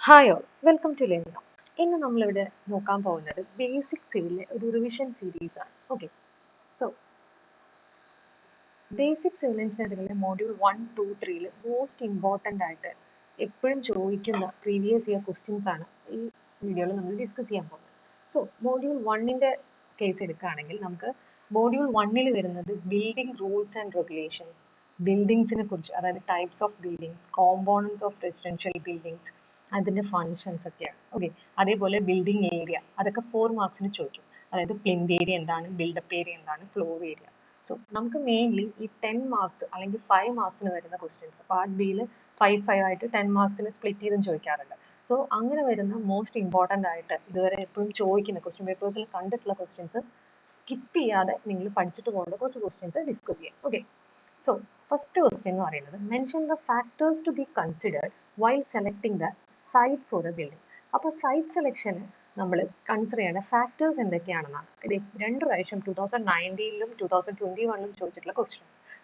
Hi all welcome to learning. ഇന്ന് നമ്മളിവിടെ നോക്കാൻ പോകുന്നത് ബേസിക് സിവിലിലെ ഒരു റിവിഷൻ സീരീസ് ആണ്. ഓക്കെ, സോ ബേസിക് സിവിൽ എഞ്ചിനീയറിംഗിലെ മോഡ്യൂൾ 1, 2, 3 മോസ്റ്റ് ഇമ്പോർട്ടൻ്റ് ആയിട്ട് എപ്പോഴും ചോദിക്കുന്ന പ്രീവിയസ് ഇയർ ക്വസ്റ്റ്യൻസ് ആണ് ഈ വീഡിയോയിൽ നമ്മൾ ഡിസ്കസ് ചെയ്യാൻ പോകുന്നത്. സോ മോഡ്യൂൾ 1ൻ്റെ കേസ് എടുക്കുകയാണെങ്കിൽ നമുക്ക് മോഡ്യൂൾ 1ൽ വരുന്നത് ബിൽഡിംഗ് റൂൾസ് ആൻഡ് റെഗുലേഷൻസ്, ബിൽഡിങ്സിനെ കുറിച്ച്, അതായത് types of buildings, components of residential buildings, അതിൻ്റെ ഫങ്ഷൻസ് ഒക്കെയാണ്. ഓക്കെ, അതേപോലെ ബിൽഡിംഗ് ഏരിയ, അതൊക്കെ 4 മാർക്സിന് ചോദിക്കും. അതായത് പ്ലിന്ത് ഏരിയ എന്താണ്, ബിൽഡപ്പ് ഏരിയ എന്താണ്, ഫ്ലോർ ഏരിയ. സോ നമുക്ക് മെയിൻലി ഈ 10 മാർക്സ് അല്ലെങ്കിൽ 5 മാർക്സിന് വരുന്ന ക്വസ്റ്റ്യൻസ് പാർട്ട് ബിയിൽ 5 ആയിട്ട് 10 മാർക്സിന് സ്പ്ലിറ്റ് ചെയ്തും ചോദിക്കാറുണ്ട്. സോ അങ്ങനെ വരുന്ന മോസ്റ്റ് ഇമ്പോർട്ടൻ്റ് ആയിട്ട് ഇതുവരെ എപ്പോഴും ചോദിക്കുന്ന ക്വസ്റ്റ്യൻ പേപ്പേഴ്സിൽ കണ്ടിട്ടുള്ള ക്വസ്റ്റ്യൻസ് സ്കിപ്പ് ചെയ്യാതെ നിങ്ങൾ പഠിച്ചിട്ട് പോകേണ്ട കുറച്ച് ക്വസ്റ്റ്യൻസ് ഡിസ്കസ് ചെയ്യാം. ഓക്കെ, സോ ഫസ്റ്റ് ക്വസ്റ്റ്യൻ എന്ന് പറയുന്നത് mention the factors to be considered while selecting the site for a building. അപ്പോൾ സൈറ്റ് സെലക്ഷന് നമ്മൾ കൺസിഡർ ചെയ്യേണ്ട ഫാക്ടേഴ്സ് എന്തൊക്കെയാണെന്നാണ്. ഇത് 2 പ്രാവശ്യം 2019ലും 2021ലും ചോദിച്ചിട്ടുള്ള ക്വസ്റ്റ്യൻ.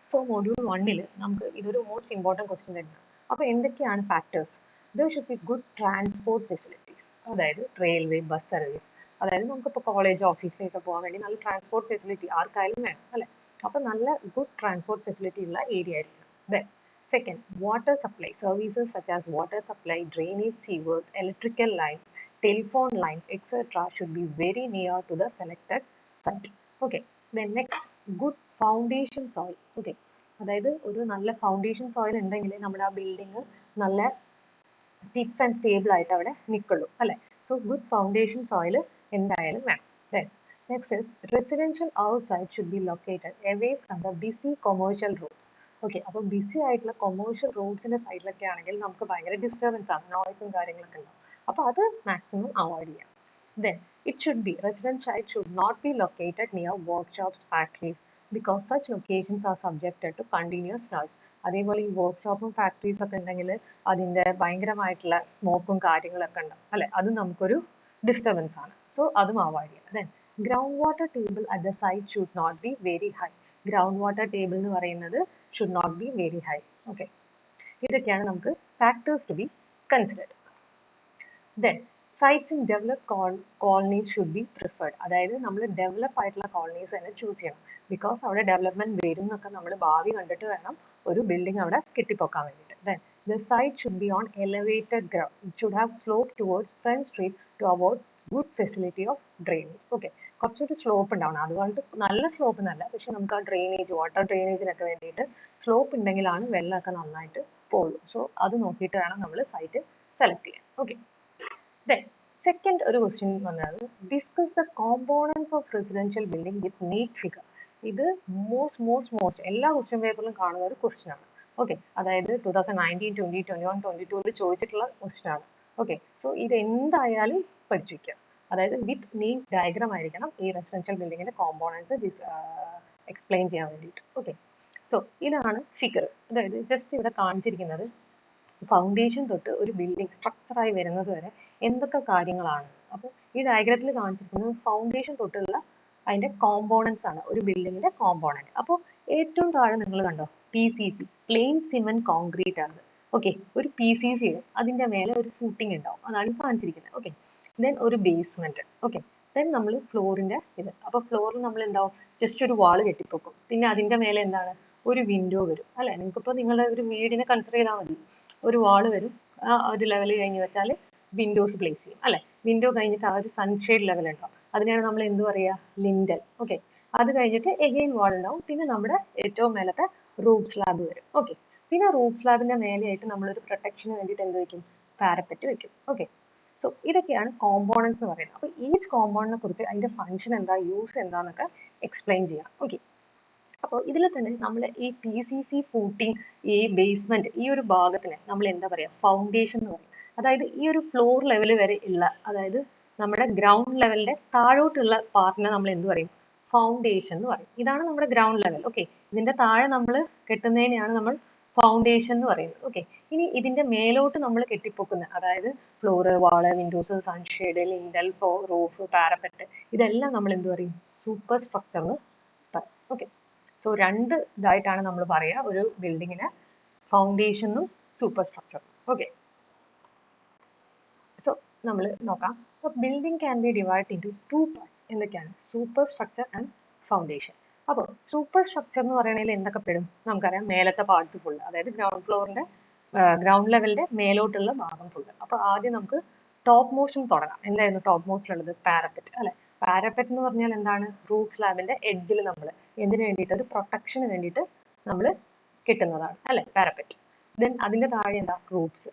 സോ മോഡ്യൂൾ 1ൽ നമുക്ക് ഇതൊരു മോസ്റ്റ് ഇമ്പോർട്ടൻറ്റ് ക്വസ്റ്റ്യൻ തന്നെയാണ്. അപ്പോൾ എന്തൊക്കെയാണ് factors? There should be good transport facilities, അതായത് റെയിൽവേ, ബസ് സർവീസ്. അതായത് നമുക്കിപ്പോൾ കോളേജ്, ഓഫീസിലേക്ക് പോകാൻ വേണ്ടി നല്ല ട്രാൻസ്പോർട്ട് ഫെസിലിറ്റി ആർക്കായാലും വേണം അല്ലേ? അപ്പോൾ നല്ല ഗുഡ് ട്രാൻസ്പോർട്ട് ഫെസിലിറ്റി ഉള്ള ഏരിയ ആയിരിക്കണം. Then second, water supply. Services such as water supply, drainage, sewers, electrical lines, telephone lines, etc. should be very near to the selected site. Okay. Then next, good foundation soil. Okay. അതായത് ഒരു നല്ല foundation soil ഉണ്ടെങ്കിൽ നമ്മുടെ ആ building നല്ല stiff and stable ആയിട്ട് അവിടെ നിൽക്കുള്ളൂ അല്ലേ? സോ ഗുഡ് ഫൗണ്ടേഷൻ സോയിൽ എന്തായാലും വേണം. Then next is residential outside should be located away from the busy commercial roads. Okay, അപ്പോൾ ബിസി ആയിട്ടുള്ള കൊമേഴ്ഷ്യൽ റോഡ്സിന്റെ സൈഡിലൊക്കെ ആണെങ്കിൽ നമുക്ക് ഭയങ്കര ഡിസ്റ്റർബൻസ് ആണ്, നോയ്സും കാര്യങ്ങളൊക്കെ ഉണ്ടാവും. അപ്പോൾ അത് മാക്സിമം അവോയ്ഡ് ചെയ്യാം. Then it should be residence site should not be located near workshops, factories, because such locations are subjected to continuous noise. അതേപോലെ ഈ വർക്ക്ഷോപ്പും ഫാക്ടറീസ് ഒക്കെ ഉണ്ടെങ്കിൽ അതിൻ്റെ ഭയങ്കരമായിട്ടുള്ള സ്മോക്കും കാര്യങ്ങളൊക്കെ ഉണ്ടാവും അല്ലെ? അത് നമുക്കൊരു ഡിസ്റ്റർബൻസ് ആണ്. സോ അതും അവോയ്ഡ് ചെയ്യാം. Then ground water table at the site should not be very high. Ground water table എന്ന് പറയുന്നത് should not be very high. Okay, ഇതൊക്കെയാണ് നമുക്ക് factors to be considered. Then sites in developed colonies should be preferred. അതായത് നമ്മൾ develop ആയിട്ടുള്ള colonies തന്നെ choose ചെയ്യണം. Because അവിടെ ഡെവലപ്മെന്റ് വരും എന്നൊക്കെ നമ്മൾ ഭാവി കണ്ടിട്ട് വേണം ഒരു ബിൽഡിംഗ് അവിടെ കെട്ടിപ്പൊക്കാൻ വേണ്ടിയിട്ട്. Then the site should be on elevated ground. It should have slope towards front street to avoid good facility of drainage. Okay, കുറച്ചൊരു സ്ലോപ്പ് ഉണ്ടാവണം. അതുകൊണ്ട് നല്ല സ്ലോപ്പ് എന്നല്ല, പക്ഷെ നമുക്ക് ആ ഡ്രെയിനേജ്, വാട്ടർ ഡ്രെയിനേജിനൊക്കെ വേണ്ടിയിട്ട് സ്ലോപ്പ് ഉണ്ടെങ്കിലാണ് വെള്ളമൊക്കെ നന്നായിട്ട് പോകുള്ളൂ. സോ അത് നോക്കിയിട്ട് വേണം നമ്മൾ സൈറ്റ് സെലക്ട് ചെയ്യാൻ. ഓക്കെ, ദെൻ സെക്കൻഡ് ഒരു ക്വസ്റ്റ്യൻ വന്നത് discuss the components of residential building with neat figure. ഇത് മോസ്റ്റ് എല്ലാ ക്വസ്റ്റ്യൻ പേപ്പറിലും കാണുന്ന ഒരു ക്വസ്റ്റ്യൻ ആണ്. ഓക്കെ, അതായത് 2019, 20, 21, 22 ചോദിച്ചിട്ടുള്ള ക്വസ്റ്റ്യൻ ആണ്. ഓക്കെ, സോ ഇത് എന്തായാലും പഠിച്ചു വയ്ക്കുക. അതായത് വിത്ത് നീറ്റ് ഡയഗ്രാം ആയിരിക്കണം ഈ റെസിഡൻഷ്യൽ ബിൽഡിങ്ങിന്റെ കോമ്പോണൻസ് എക്സ്പ്ലെയിൻ ചെയ്യാൻ വേണ്ടിയിട്ട്. ഓക്കെ, സോ ഇതാണ് ഫിഗർ. അതായത് ജസ്റ്റ് ഇവിടെ കാണിച്ചിരിക്കുന്നത് ഫൗണ്ടേഷൻ തൊട്ട് ഒരു ബിൽഡിംഗ് സ്ട്രക്ചറായി വരുന്നത് വരെ എന്തൊക്കെ കാര്യങ്ങളാണ്. അപ്പോൾ ഈ ഡയഗ്രത്തിൽ കാണിച്ചിരിക്കുന്നത് ഫൗണ്ടേഷൻ തൊട്ടുള്ള അതിന്റെ കോമ്പോണൻസ് ആണ്, ഒരു ബിൽഡിങ്ങിന്റെ കോമ്പോണന്റ്. അപ്പോൾ ഏറ്റവും താഴെ നിങ്ങൾ കണ്ടോ PCC, പ്ലെയിൻ സിമെന്റ് കോൺക്രീറ്റ് ആണ്. ഓക്കെ, ഒരു PCC അതിന്റെ മേലെ ഒരു ഫൂട്ടിംഗ് ഉണ്ടാവും, അതാണ് ഈ കാണിച്ചിരിക്കുന്നത്. ഓക്കെ, ദെൻ ഒരു ബേസ്മെന്റ്. ഓക്കെ, ദെൻ നമ്മൾ ഫ്ലോറിന്റെ ഇത്. അപ്പോൾ ഫ്ലോറിൽ നമ്മൾ എന്താവും, ജസ്റ്റ് ഒരു വാള് കെട്ടിപ്പോക്കും. പിന്നെ അതിന്റെ മേലെ എന്താണ്, ഒരു വിൻഡോ വരും അല്ലെ? നിങ്ങൾക്കിപ്പോൾ നിങ്ങളുടെ ഒരു വീടിനെ കൺസിഡർ ചെയ്താൽ മതി. ഒരു വാള് വരും, ആ ഒരു ലെവൽ കഴിഞ്ഞ് വെച്ചാൽ വിൻഡോസ് പ്ലേസ് ചെയ്യും അല്ലെ? വിൻഡോ കഴിഞ്ഞിട്ട് ആ ഒരു സൺഷെയ്ഡ് ലെവൽ ഉണ്ടാവും, അതിനെയാണ് നമ്മൾ എന്ത് പറയുക, ലിൻഡൽ. ഓക്കെ, അത് കഴിഞ്ഞിട്ട് എഗെയിൻ വാൾ ഉണ്ടാവും. പിന്നെ നമ്മുടെ ഏറ്റവും മേലത്തെ റൂഫ് സ്ലാബ് വരും. ഓക്കെ, പിന്നെ റൂഫ് സ്ലാബിന്റെ മേലെയായിട്ട് നമ്മളൊരു പ്രൊട്ടക്ഷന് വേണ്ടിയിട്ട് എന്ത് വെക്കും, പാരപ്പറ്റ് വെക്കും. ഓക്കെ, സോ ഇതൊക്കെയാണ് കോമ്പോണൻസ് എന്ന് പറയുന്നത്. അപ്പോൾ ഈച്ച് കോമ്പോണന്റിനെ കുറിച്ച് അതിന്റെ ഫംഗ്ഷൻ എന്താ, യൂസ് എന്താന്നൊക്കെ എക്സ്പ്ലെയിൻ ചെയ്യാം. ഓക്കെ, അപ്പോൾ ഇതിൽ തന്നെ നമ്മൾ ഈ PCC ഫൂട്ടിംഗ്, ഈ ബേസ്മെന്റ്, ഈ ഒരു ഭാഗത്തിന് നമ്മൾ എന്താ പറയുക, ഫൗണ്ടേഷൻ എന്ന് പറയും. അതായത് ഈ ഒരു ഫ്ലോർ ലെവൽ വരെ ഉള്ള, അതായത് നമ്മുടെ ഗ്രൗണ്ട് ലെവലിന്റെ താഴോട്ടുള്ള പാർട്ടിനെ നമ്മൾ എന്ത് പറയും, ഫൗണ്ടേഷൻ എന്ന് പറയും. ഇതാണ് നമ്മുടെ ഗ്രൗണ്ട് ലെവൽ. ഓക്കെ, ഇതിന്റെ താഴെ നമ്മൾ കെട്ടുന്നതിനെയാണ് നമ്മൾ ഫൗണ്ടേഷൻ എന്ന് പറയുന്നത്. ഓക്കെ, ഇനി ഇതിന്റെ മേലോട്ട് നമ്മൾ കെട്ടിപ്പൊക്കുന്ന, അതായത് floor, wall, windows, sunshade, lintel, roof, parapet, ഇതെല്ലാം നമ്മൾ എന്ത് പറയും, സൂപ്പർ സ്ട്രക്ചർ എന്ന് പറയും. ഓക്കെ, സോ രണ്ട് ഇതായിട്ടാണ് നമ്മൾ പറയുക ഒരു ബിൽഡിങ്ങിന്, ഫൗണ്ടേഷനും സൂപ്പർ സ്ട്രക്ചറും. ഓക്കെ, നമ്മൾ നോക്കാം. അപ്പോൾ building can be divide into two parts. എന്തൊക്കെയാണ്? Super structure and foundation. അപ്പോൾ സൂപ്പർ സ്ട്രക്ചർ എന്ന് പറയുന്നതിൽ എന്തൊക്കെ പെടും? നമുക്കറിയാം, മേലത്തെ പാർട്സ് ഫുൾ, അതായത് ഗ്രൗണ്ട് ലെവലിന്റെ മേലോട്ടുള്ള ഭാഗം ഫുൾ. അപ്പോൾ ആദ്യം നമുക്ക് ടോപ്പ് മോസ്റ്റിൽ തുടങ്ങാം. എന്തായിരുന്നു ടോപ്പ് മോസ്റ്റിലുള്ളത്? പാരപ്പറ്റ് അല്ലെ. പാരപ്പറ്റ് എന്ന് പറഞ്ഞാൽ എന്താണ്? റൂഫ് സ്ലാബിന്റെ എഡ്ജിൽ നമ്മൾ എന്തിനു വേണ്ടിയിട്ട്? ഒരു പ്രൊട്ടക്ഷന് വേണ്ടിയിട്ട് നമ്മൾ കെട്ടുന്നതാണ് അല്ലെ പാരപ്പറ്റ്. ദെൻ അതിന്റെ താഴെ എന്താ? Roofs.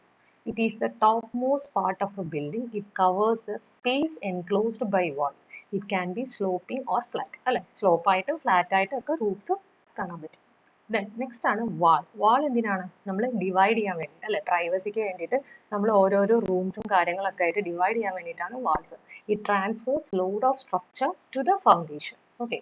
It is the topmost part of a building. It covers the space enclosed by walls. It can be sloping or flat. അല്ലെ, സ്ലോപ്പ് ആയിട്ടും ഫ്ലാറ്റ് ആയിട്ടും ഒക്കെ റൂഫ്സ് കാണാൻ പറ്റും. ദെൻ നെക്സ്റ്റ് ആണ് വാൾ. വാൾ എന്തിനാണ്? നമ്മൾ ഡിവൈഡ് ചെയ്യാൻ വേണ്ടി അല്ലെ, പ്രൈവസിക്ക് വേണ്ടിയിട്ട് നമ്മൾ ഓരോരോ റൂംസും കാര്യങ്ങളൊക്കെ ആയിട്ട് ഡിവൈഡ് ചെയ്യാൻ വേണ്ടിയിട്ടാണ് walls. It transfers load of structure to the foundation. Okay.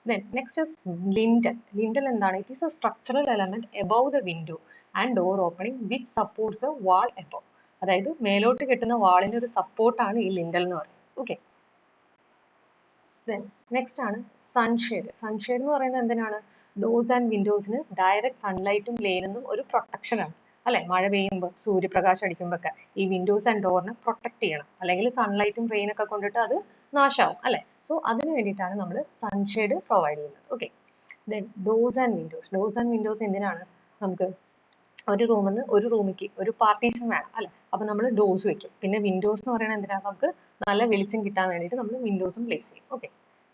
Then next is lintel. Lintel എന്താണ്? It is a structural element above the window and door opening which supports a wall above. അതായത് മേലോട്ട് കെട്ടുന്ന വാളിന് ഒരു സപ്പോർട്ടാണ് ഈ lintel എന്ന് പറയുന്നത്. Okay. Then next ആണ് സൺഷെയ്ഡ്. സൺഷെയ്ഡ് എന്ന് പറയുന്നത് എന്തിനാണ്? ഡോർസ് ആൻഡ് വിൻഡോസിന് ഡയറക്റ്റ് സൺലൈറ്റും ലെയിനൊന്നും ഒരു പ്രൊട്ടക്ഷനാണ് അല്ലെ. മഴ പെയ്യുമ്പോൾ സൂര്യപ്രകാശം അടിക്കുമ്പോൾ ഒക്കെ ഈ വിൻഡോസ് ആൻഡ് ഡോറിനെ പ്രൊട്ടക്ട് ചെയ്യണം, അല്ലെങ്കിൽ സൺലൈറ്റും റെയിനൊക്കെ കൊണ്ടിട്ട് അത് നാശാവും അല്ലെ. സോ അതിന് വേണ്ടിയിട്ടാണ് നമ്മൾ സൺഷെയ്ഡ് പ്രൊവൈഡ് ചെയ്യുന്നത്. Okay. Then doors and Windows. Doors and Windows എന്തിനാണ്? നമുക്ക് ഒരു റൂമിൽ നിന്ന് ഒരു റൂമിലേക്ക് ഒരു പാർട്ടീഷൻ വേണം അല്ലെ. അപ്പൊ നമ്മൾ ഡോർസ് വെക്കും. പിന്നെ വിൻഡോസ് എന്ന് പറയുന്നത് എന്തിനാണ്? നമുക്ക് നല്ല വെളിച്ചം കിട്ടാൻ വേണ്ടിയിട്ട് നമ്മൾ വിൻഡോസും പ്ലേസ് ചെയ്യും. Okay.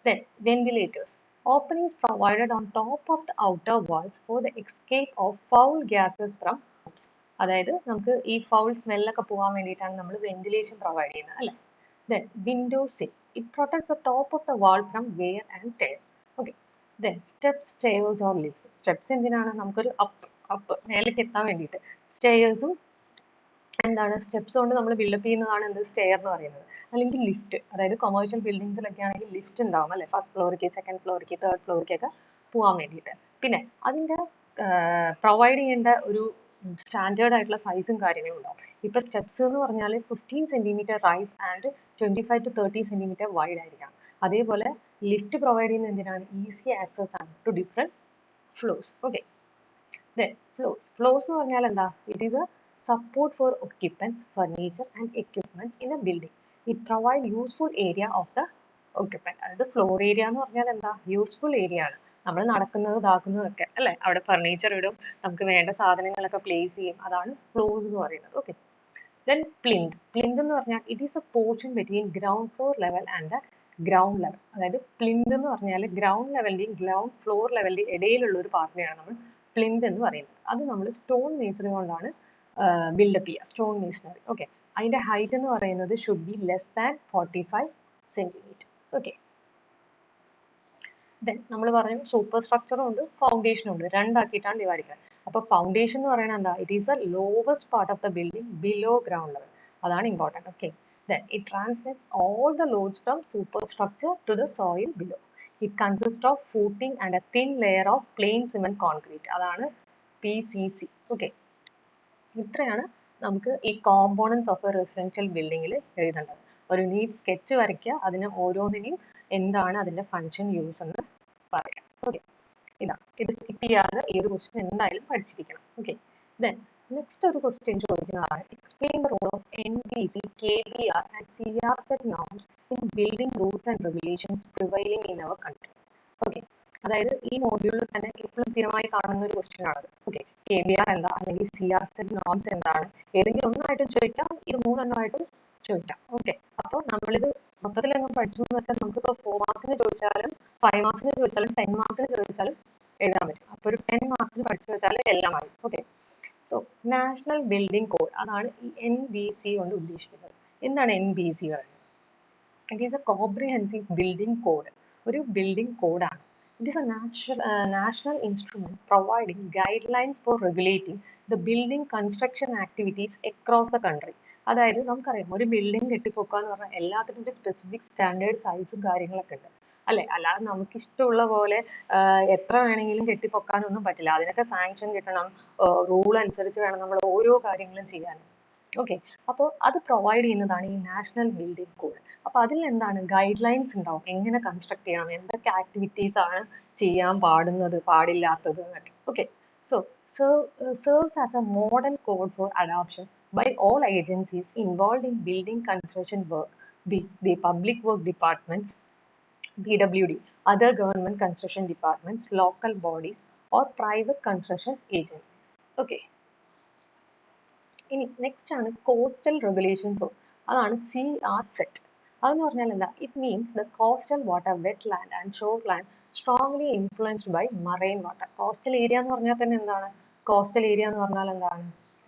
Then ventilators. Openings provided on top of the outer walls for the escape of foul gases from homes. അതായത് നമുക്ക് ഈ ഫൗൾ സ്മെല്ലൊക്കെ പോകാൻ വേണ്ടിയിട്ടാണ് നമ്മൾ വെന്റിലേഷൻ പ്രൊവൈഡ് ചെയ്യുന്നത് അല്ലെ. Then window sill. It protects the top of the wall from wear and tear. Okay. Then steps, stairs or lifts. Steps എന്തിനാണ്? നമുക്കൊരു അപ്പ് മേലേക്ക് എത്താൻ വേണ്ടിയിട്ട്. സ്റ്റെയർസും എന്താണ്? സ്റ്റെപ്സ് കൊണ്ട് നമ്മൾ ബിൽഡപ്പ് ചെയ്യുന്നതാണ് എന്ത്? സ്റ്റെയർ എന്ന് പറയുന്നത്. അല്ലെങ്കിൽ ലിഫ്റ്റ്, അതായത് കൊമേഴ്ഷ്യൽ ബിൽഡിങ്സിലൊക്കെ ആണെങ്കിൽ ലിഫ്റ്റ് ഉണ്ടാവും അല്ലെ, ഫസ്റ്റ് ഫ്ലോറിലേക്ക്, സെക്കൻഡ് ഫ്ലോറിലേക്ക്, തേർഡ് ഫ്ലോറിലേക്കൊക്കെ പോകാൻ വേണ്ടിയിട്ട്. പിന്നെ അതിൻ്റെ പ്രൊവൈഡ് ചെയ്യേണ്ട ഒരു സ്റ്റാൻഡേർഡ് ആയിട്ടുള്ള സൈസും കാര്യങ്ങളും ഉണ്ടാവും. ഇപ്പൊ സ്റ്റെപ്സ് എന്ന് പറഞ്ഞാൽ 15 centimetre rise and 25 to 30 centimetre wide ആയിരിക്കാം. അതേപോലെ ലിഫ്റ്റ് പ്രൊവൈഡ് ചെയ്യുന്നത് എന്തിനാണ്? ഈസി ആക്സസ് ആണ് to different floors. Okay. Floors എന്ന് പറഞ്ഞാൽ എന്താ? It is a support for occupants, furniture and equipment in a building. It provide useful area of the occupant. അതായത് floor area എന്ന് പറഞ്ഞാൽ എന്താ? യൂസ്ഫുൾ ഏരിയ ആണ്. നമ്മൾ നടക്കുന്നത് ഇതാക്കുന്നതൊക്കെ അല്ലെ, അവിടെ ഫർണിച്ചർ ഇടും, നമുക്ക് വേണ്ട സാധനങ്ങളൊക്കെ പ്ലേസ് ചെയ്യും, അതാണ് ഫ്ലോർസ് എന്ന് പറയുന്നത്. ഓക്കെ. Then plinth. പ്ലിന്ത് എന്ന് പറഞ്ഞാൽ it is A portion between ground floor level and the ground level. അതായത് പ്ലിന്ത് എന്ന് പറഞ്ഞാൽ ഗ്രൗണ്ട് ലെവലിന്റെയും ഗ്രൗണ്ട് ഫ്ലോർ ലെവലിന്റെയും ഇടയിലുള്ള ഒരു പാർട്ടിനെയാണ് നമ്മൾ പ്ലിന്ത് എന്ന് പറയുന്നത്. അത് നമ്മൾ സ്റ്റോൺ മേസറി കൊണ്ടാണ് ബിൽഡപ്പ് ചെയ്യുക, സ്റ്റോൺ മേസണറി. ഓക്കെ. അതിന്റെ ഹൈറ്റ് എന്ന് പറയുന്നത് should be less than 45 centimetre. Okay. Then നമ്മൾ പറഞ്ഞു സൂപ്പർ സ്ട്രക്ചറും ഉണ്ട് ഫൗണ്ടേഷനും ഉണ്ട്, രണ്ടാക്കിയിട്ടാണ് ഡിവൈഡ് ചെയ്യുന്നത്. അപ്പൊ ഫൗണ്ടേഷൻ എന്ന് പറയുന്നത് എന്താ? It is the lowest part of the building below ground level. അതാണ് important. Okay. Then it transmits all the loads from superstructure to the soil below. It consists of footing and a thin layer of plain cement concrete. അതാണ് PCC. Okay. ഇത്രയാണ് നമുക്ക് ഈ components of A residential ബിൽഡിങ്ങിൽ എഴുതേണ്ടത്. ഒരു NEET sketch വരയ്ക്കുക, അതിന് ഓരോന്നിനെയും എന്താണ് അതിന്റെ ഫംഗ്ഷൻ യൂസ് എന്ന് പറയാം. ഓക്കെ. ഇതാണ്. ഇത് സ്കിപ്പ് ചെയ്യാതെ ഈ ഒരു ക്വസ്റ്റ്യൻ എന്തായാലും പഠിച്ചിരിക്കണം. ഓക്കെ. ദെൻ നെക്സ്റ്റ് ഒരു ക്വസ്റ്റ്യൻ ചോദിക്കുന്നതാണ് explain the role of NBC, KBR and CRZ norms in building rules and regulations prevailing in our country. Okay. അതായത് ഈ മോഡ്യൂളിൽ തന്നെ എപ്പോഴും സ്ഥിരമായി കാണുന്ന ഒരു ക്വസ്റ്റ്യൻ ആണ്. ഓക്കെ. KBR എന്താ, അല്ലെങ്കിൽ CRZ നോംസ് എന്താണ്, ഏതെങ്കിലും ഒന്നായിട്ടും ചോദിക്കാം, ഇത് മൂന്നെണ്ണമായിട്ടും ചോദിക്കാം. ഓക്കെ. അപ്പോൾ നമ്മളിത് മൊത്തത്തിൽ അങ്ങ് പഠിച്ചു എന്ന് വെച്ചാൽ നമുക്കിപ്പോൾ 4 മാർക്സിന് ചോദിച്ചാലും 5 മാർക്സിന് ചോദിച്ചാലും 10 മാർക്സിന് ചോദിച്ചാലും എഴുതാൻ പറ്റും. അപ്പോൾ ഒരു 10 മാർക്സിന് പഠിച്ചു വെച്ചാൽ എല്ലാം ആയി. Okay. So national building code, അതാണ് ഈ NBC കൊണ്ട് ഉദ്ദേശിക്കുന്നത്. എന്താണ് NBC പറയുന്നത്? It is A comprehensive building code, ഒരു ബിൽഡിംഗ് കോഡാണ്. It is a national instrument providing guidelines for regulating the building construction activities across the country. അതായത് നമുക്കറിയാം ഒരു ബിൽഡിംഗ് കെട്ടിപ്പൊക്കുക എന്ന് പറഞ്ഞാൽ എല്ലാത്തിനും ഒരു സ്പെസിഫിക് സ്റ്റാൻഡേർഡ് സൈസും കാര്യങ്ങളൊക്കെ ഉണ്ട് അല്ലെ. അല്ലാതെ നമുക്ക് ഇഷ്ടമുള്ള പോലെ എത്ര വേണമെങ്കിലും കെട്ടിപ്പൊക്കാനൊന്നും പറ്റില്ല. അതിനൊക്കെ സാങ്ഷൻ കിട്ടണം, റൂൾ അനുസരിച്ച് വേണം നമ്മൾ ഓരോ കാര്യങ്ങളും ചെയ്യാൻ. ഓക്കെ. അപ്പോൾ അത് പ്രൊവൈഡ് ചെയ്യുന്നതാണ് ഈ നാഷണൽ ബിൽഡിംഗ് കോഡ്. അപ്പോൾ അതിൽ എന്താണ് ഗൈഡ് ലൈൻസ് ഉണ്ടാവും, എങ്ങനെ കൺസ്ട്രക്ട് ചെയ്യണം, എന്തൊക്കെ ആക്ടിവിറ്റീസ് ആണ് ചെയ്യാൻ പാടുന്നത് പാടില്ലാത്തത് എന്നൊക്കെ. Okay. So serves as a modern code for adoption by all agencies involved in building construction work, be the public work departments, PWD, other government construction departments, local bodies, or private construction agencies. Okay. ഇനി next ആണ് coastal regulations zone. അതാണ് CRZ. അതെന്ന് പറഞ്ഞാൽ എന്താ? It means the coastal water, wet land and shore land strongly influenced by marine water. Coastal area എന്ന് പറഞ്ഞാൽ തന്നെ എന്താണ്? കോസ്റ്റൽ ഏരിയ എന്ന് പറഞ്ഞാൽ എന്താണ്?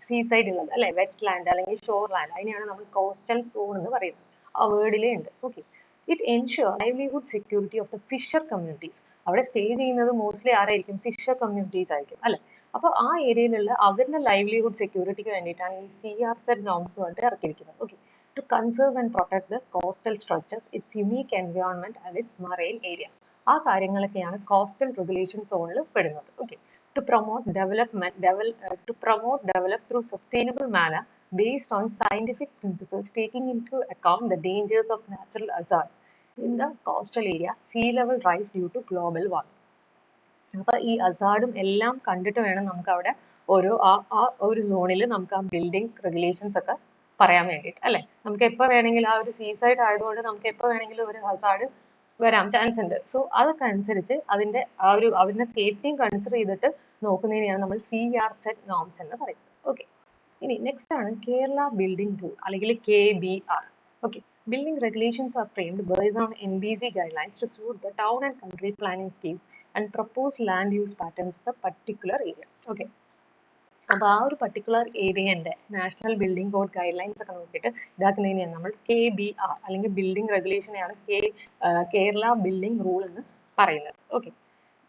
സീ സൈഡ് ഉള്ളത് അല്ലെ, വെറ്റ് ലാൻഡ് അല്ലെങ്കിൽ ഷോർ ലാൻഡ്, അതിനെയാണ് നമ്മൾ കോസ്റ്റൽ സോൺ എന്ന് പറയുന്നത്. ആ വേർഡിലേ ഉണ്ട്. Okay. It ensure livelihood security of the fisher communities. അവിടെ സ്റ്റേ ചെയ്യുന്നത് മോസ്റ്റ്ലി ആരായിരിക്കും? ഫിഷർ കമ്മ്യൂണിറ്റീസ് ആയിരിക്കും അല്ലെ. അപ്പോൾ ആ ഏരിയയിലുള്ള അവരുടെ ലൈവ്ലിഹുഡ് സെക്യൂരിറ്റിക്ക് വേണ്ടിയിട്ടാണ് ഈ CRZ നോംസ് വേണ്ടി ഇറക്കിയിരിക്കുന്നത്. Okay. To conserve and protect the coastal structures, its unique environment and its marine area. ആ കാര്യങ്ങളൊക്കെയാണ് കോസ്റ്റൽ റെഗുലേഷൻ സോണിൽ പെടുന്നത്. Okay. To promote development, develop through sustainable manner based on scientific principles, taking into account the dangers of natural hazards in the coastal area, sea level rise due to global warming. അപ്പൊ ഈ അസാർഡും എല്ലാം കണ്ടിട്ട് വേണം നമുക്ക് അവിടെ ഓരോ ആ ഒരു സോണിൽ നമുക്ക് ആ ബിൽഡിംഗ്സ് റെഗുലേഷൻസ് ഒക്കെ പറയാൻ വേണ്ടിയിട്ട് അല്ലെ. നമുക്ക് എപ്പോൾ വേണമെങ്കിലും ആ ഒരു സീസൈഡ് ആയതുകൊണ്ട് നമുക്ക് എപ്പോൾ വേണമെങ്കിലും ഒരു ഹസാർഡ് വരാൻ ചാൻസ് ഉണ്ട്. സോ അതൊക്കെ അനുസരിച്ച് അതിന്റെ ആ ഒരു അവരുടെ സേഫ്റ്റിയും കൺസിഡർ ചെയ്തിട്ട് നോക്കുന്നതിനെയാണ് നമ്മൾ CRZ നോംസ് എന്ന് പറയുന്നത്. ഓക്കെ. ഇനി നെക്സ്റ്റ് ആണ് കേരള ബിൽഡിംഗ് റൂൾ അല്ലെങ്കിൽ KBR. Okay. Building regulations are framed based on NBC guidelines to suit the town and country planning schemes and proposed land use patterns of a particular area. Okay. അപ്പോൾ ആ ഒരു particular ഏരിയന്റെ national building code guidelines ഒക്കെ നോക്കിയിട്ട് ഇതാക്കുന്നതിനെയാണ് നമ്മൾ KBR അല്ലെങ്കിൽ building റെഗുലേഷനെയാണ് കേരള ബിൽഡിംഗ് റൂൾ എന്ന് പറയുന്നത്. ഓക്കെ.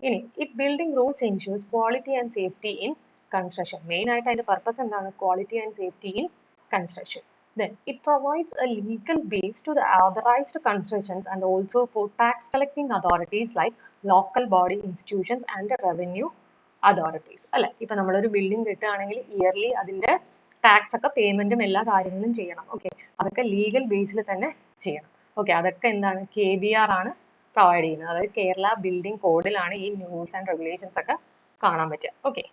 ഇനി it building rules ensures quality and safety in construction. Main ആയിട്ട് അതിന്റെ പർപ്പസ് എന്താണ്? Quality and safety in construction. Then it provides a legal base to the authorized constructions and also for tax collecting authorities like local body institutions and the revenue authorities അല്ലെ. ഇപ്പൊ നമ്മളൊരു building കിട്ടുകയാണെങ്കിൽ yearly അതിന്റെ tax ഒക്കെ പേയ്മെന്റും എല്ലാ കാര്യങ്ങളും ചെയ്യണം. Okay. അതൊക്കെ ലീഗൽ ബേസിൽ തന്നെ ചെയ്യണം. ഓക്കെ. അതൊക്കെ എന്താണ്? KBR ആണ് പ്രൊവൈഡ് ചെയ്യുന്നത്. അതായത് കേരള ബിൽഡിംഗ് കോഡിലാണ് ഈ റൂൾസ് ആൻഡ് റെഗുലേഷൻസ് ഒക്കെ കാണാൻ പറ്റുക. ഓക്കെ.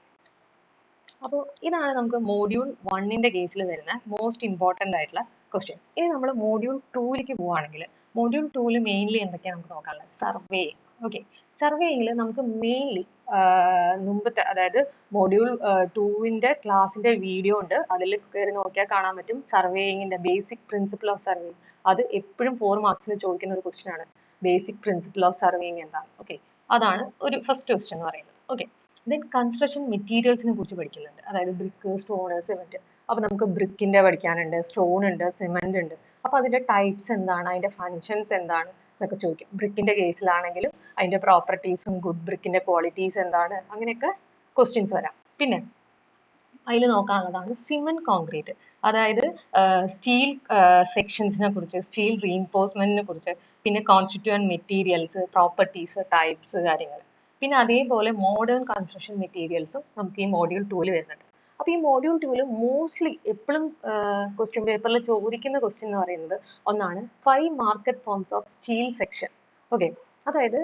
അപ്പോൾ ഇതാണ് നമുക്ക് മോഡ്യൂൾ 1ന്റെ കേസിൽ വരുന്ന മോസ്റ്റ് ഇമ്പോർട്ടൻ്റ് ആയിട്ടുള്ള ക്വസ്റ്റ്യൻസ്. ഇനി നമ്മൾ മോഡ്യൂൾ 2ലേക്ക് പോവുകയാണെങ്കിൽ മോഡ്യൂൾ 2ൽ മെയിൻലി എന്തൊക്കെയാണ് നമുക്ക് നോക്കാനുള്ളത്? സർവേ. ഓക്കെ. സർവേയിങ്ങിൽ നമുക്ക് മെയിൻലി മുമ്പത്തെ അതായത് മോഡ്യൂൾ 2ന്റെ ക്ലാസിന്റെ വീഡിയോ ഉണ്ട്, അതിൽ കയറി നോക്കിയാൽ കാണാൻ പറ്റും. സർവേയിങ്ങിന്റെ ബേസിക് പ്രിൻസിപ്പിൾ ഓഫ് സർവേയിങ്, അത് എപ്പോഴും 4 മാർക്സിന് ചോദിക്കുന്ന ഒരു ക്വസ്റ്റ്യൻ ആണ്. ബേസിക് പ്രിൻസിപ്പിൾ ഓഫ് സർവേയിങ് എന്താണ്? ഓക്കെ. അതാണ് ഒരു ഫസ്റ്റ് ക്വസ്റ്റ്യൻ എന്ന് പറയുന്നത്. ഓക്കെ. ദെൻ കൺസ്ട്രക്ഷൻ മെറ്റീരിയൽസിനെ കുറിച്ച് പഠിക്കുന്നുണ്ട്. അതായത് ബ്രിക്ക്, സ്റ്റോണ്, സിമെന്റ്. അപ്പൊ നമുക്ക് ബ്രിക്കിന്റെ പഠിക്കാനുണ്ട്, സ്റ്റോൺ ഉണ്ട്, സിമെന്റ് ഉണ്ട്. അപ്പൊ അതിന്റെ ടൈപ്സ് എന്താണ്, അതിന്റെ ഫങ്ഷൻസ് എന്താണ് എന്നൊക്കെ ചോദിക്കും. ബ്രിക്കിന്റെ കേസിലാണെങ്കിലും അതിന്റെ പ്രോപ്പർട്ടീസും ഗുഡ് ബ്രിക്കിന്റെ ക്വാളിറ്റീസ് എന്താണ്, അങ്ങനെയൊക്കെ ക്വസ്റ്റ്യൻസ് വരാം. പിന്നെ അതിൽ നോക്കാനുള്ളതാണ് സിമെന്റ് കോൺക്രീറ്റ്, അതായത് സ്റ്റീൽ സെക്ഷൻസിനെ കുറിച്ച്, സ്റ്റീൽ റീഇൻഫോഴ്സ്മെന്റിനെ കുറിച്ച്, പിന്നെ കോൺസ്റ്റിറ്റ്യൂവന്റ് മെറ്റീരിയൽസ്, പ്രോപ്പർട്ടീസ്, ടൈപ്സ്, കാര്യങ്ങൾ. പിന്നെ അതേപോലെ മോഡേൺ കൺസ്ട്രക്ഷൻ മെറ്റീരിയൽസും നമുക്ക് ഈ മോഡ്യൂൾ 2ൽ വരുന്നുണ്ട്. അപ്പൊ ഈ മോഡ്യൂൾ 2ൽ മോസ്റ്റ്ലി എപ്പോഴും ക്വസ്റ്റ്യൻ പേപ്പറിൽ ചോദിക്കുന്ന ക്വസ്റ്റ്യൻ എന്ന് പറയുന്നത് ഒന്നാണ് 5 market forms of steel section. Okay. അതായത്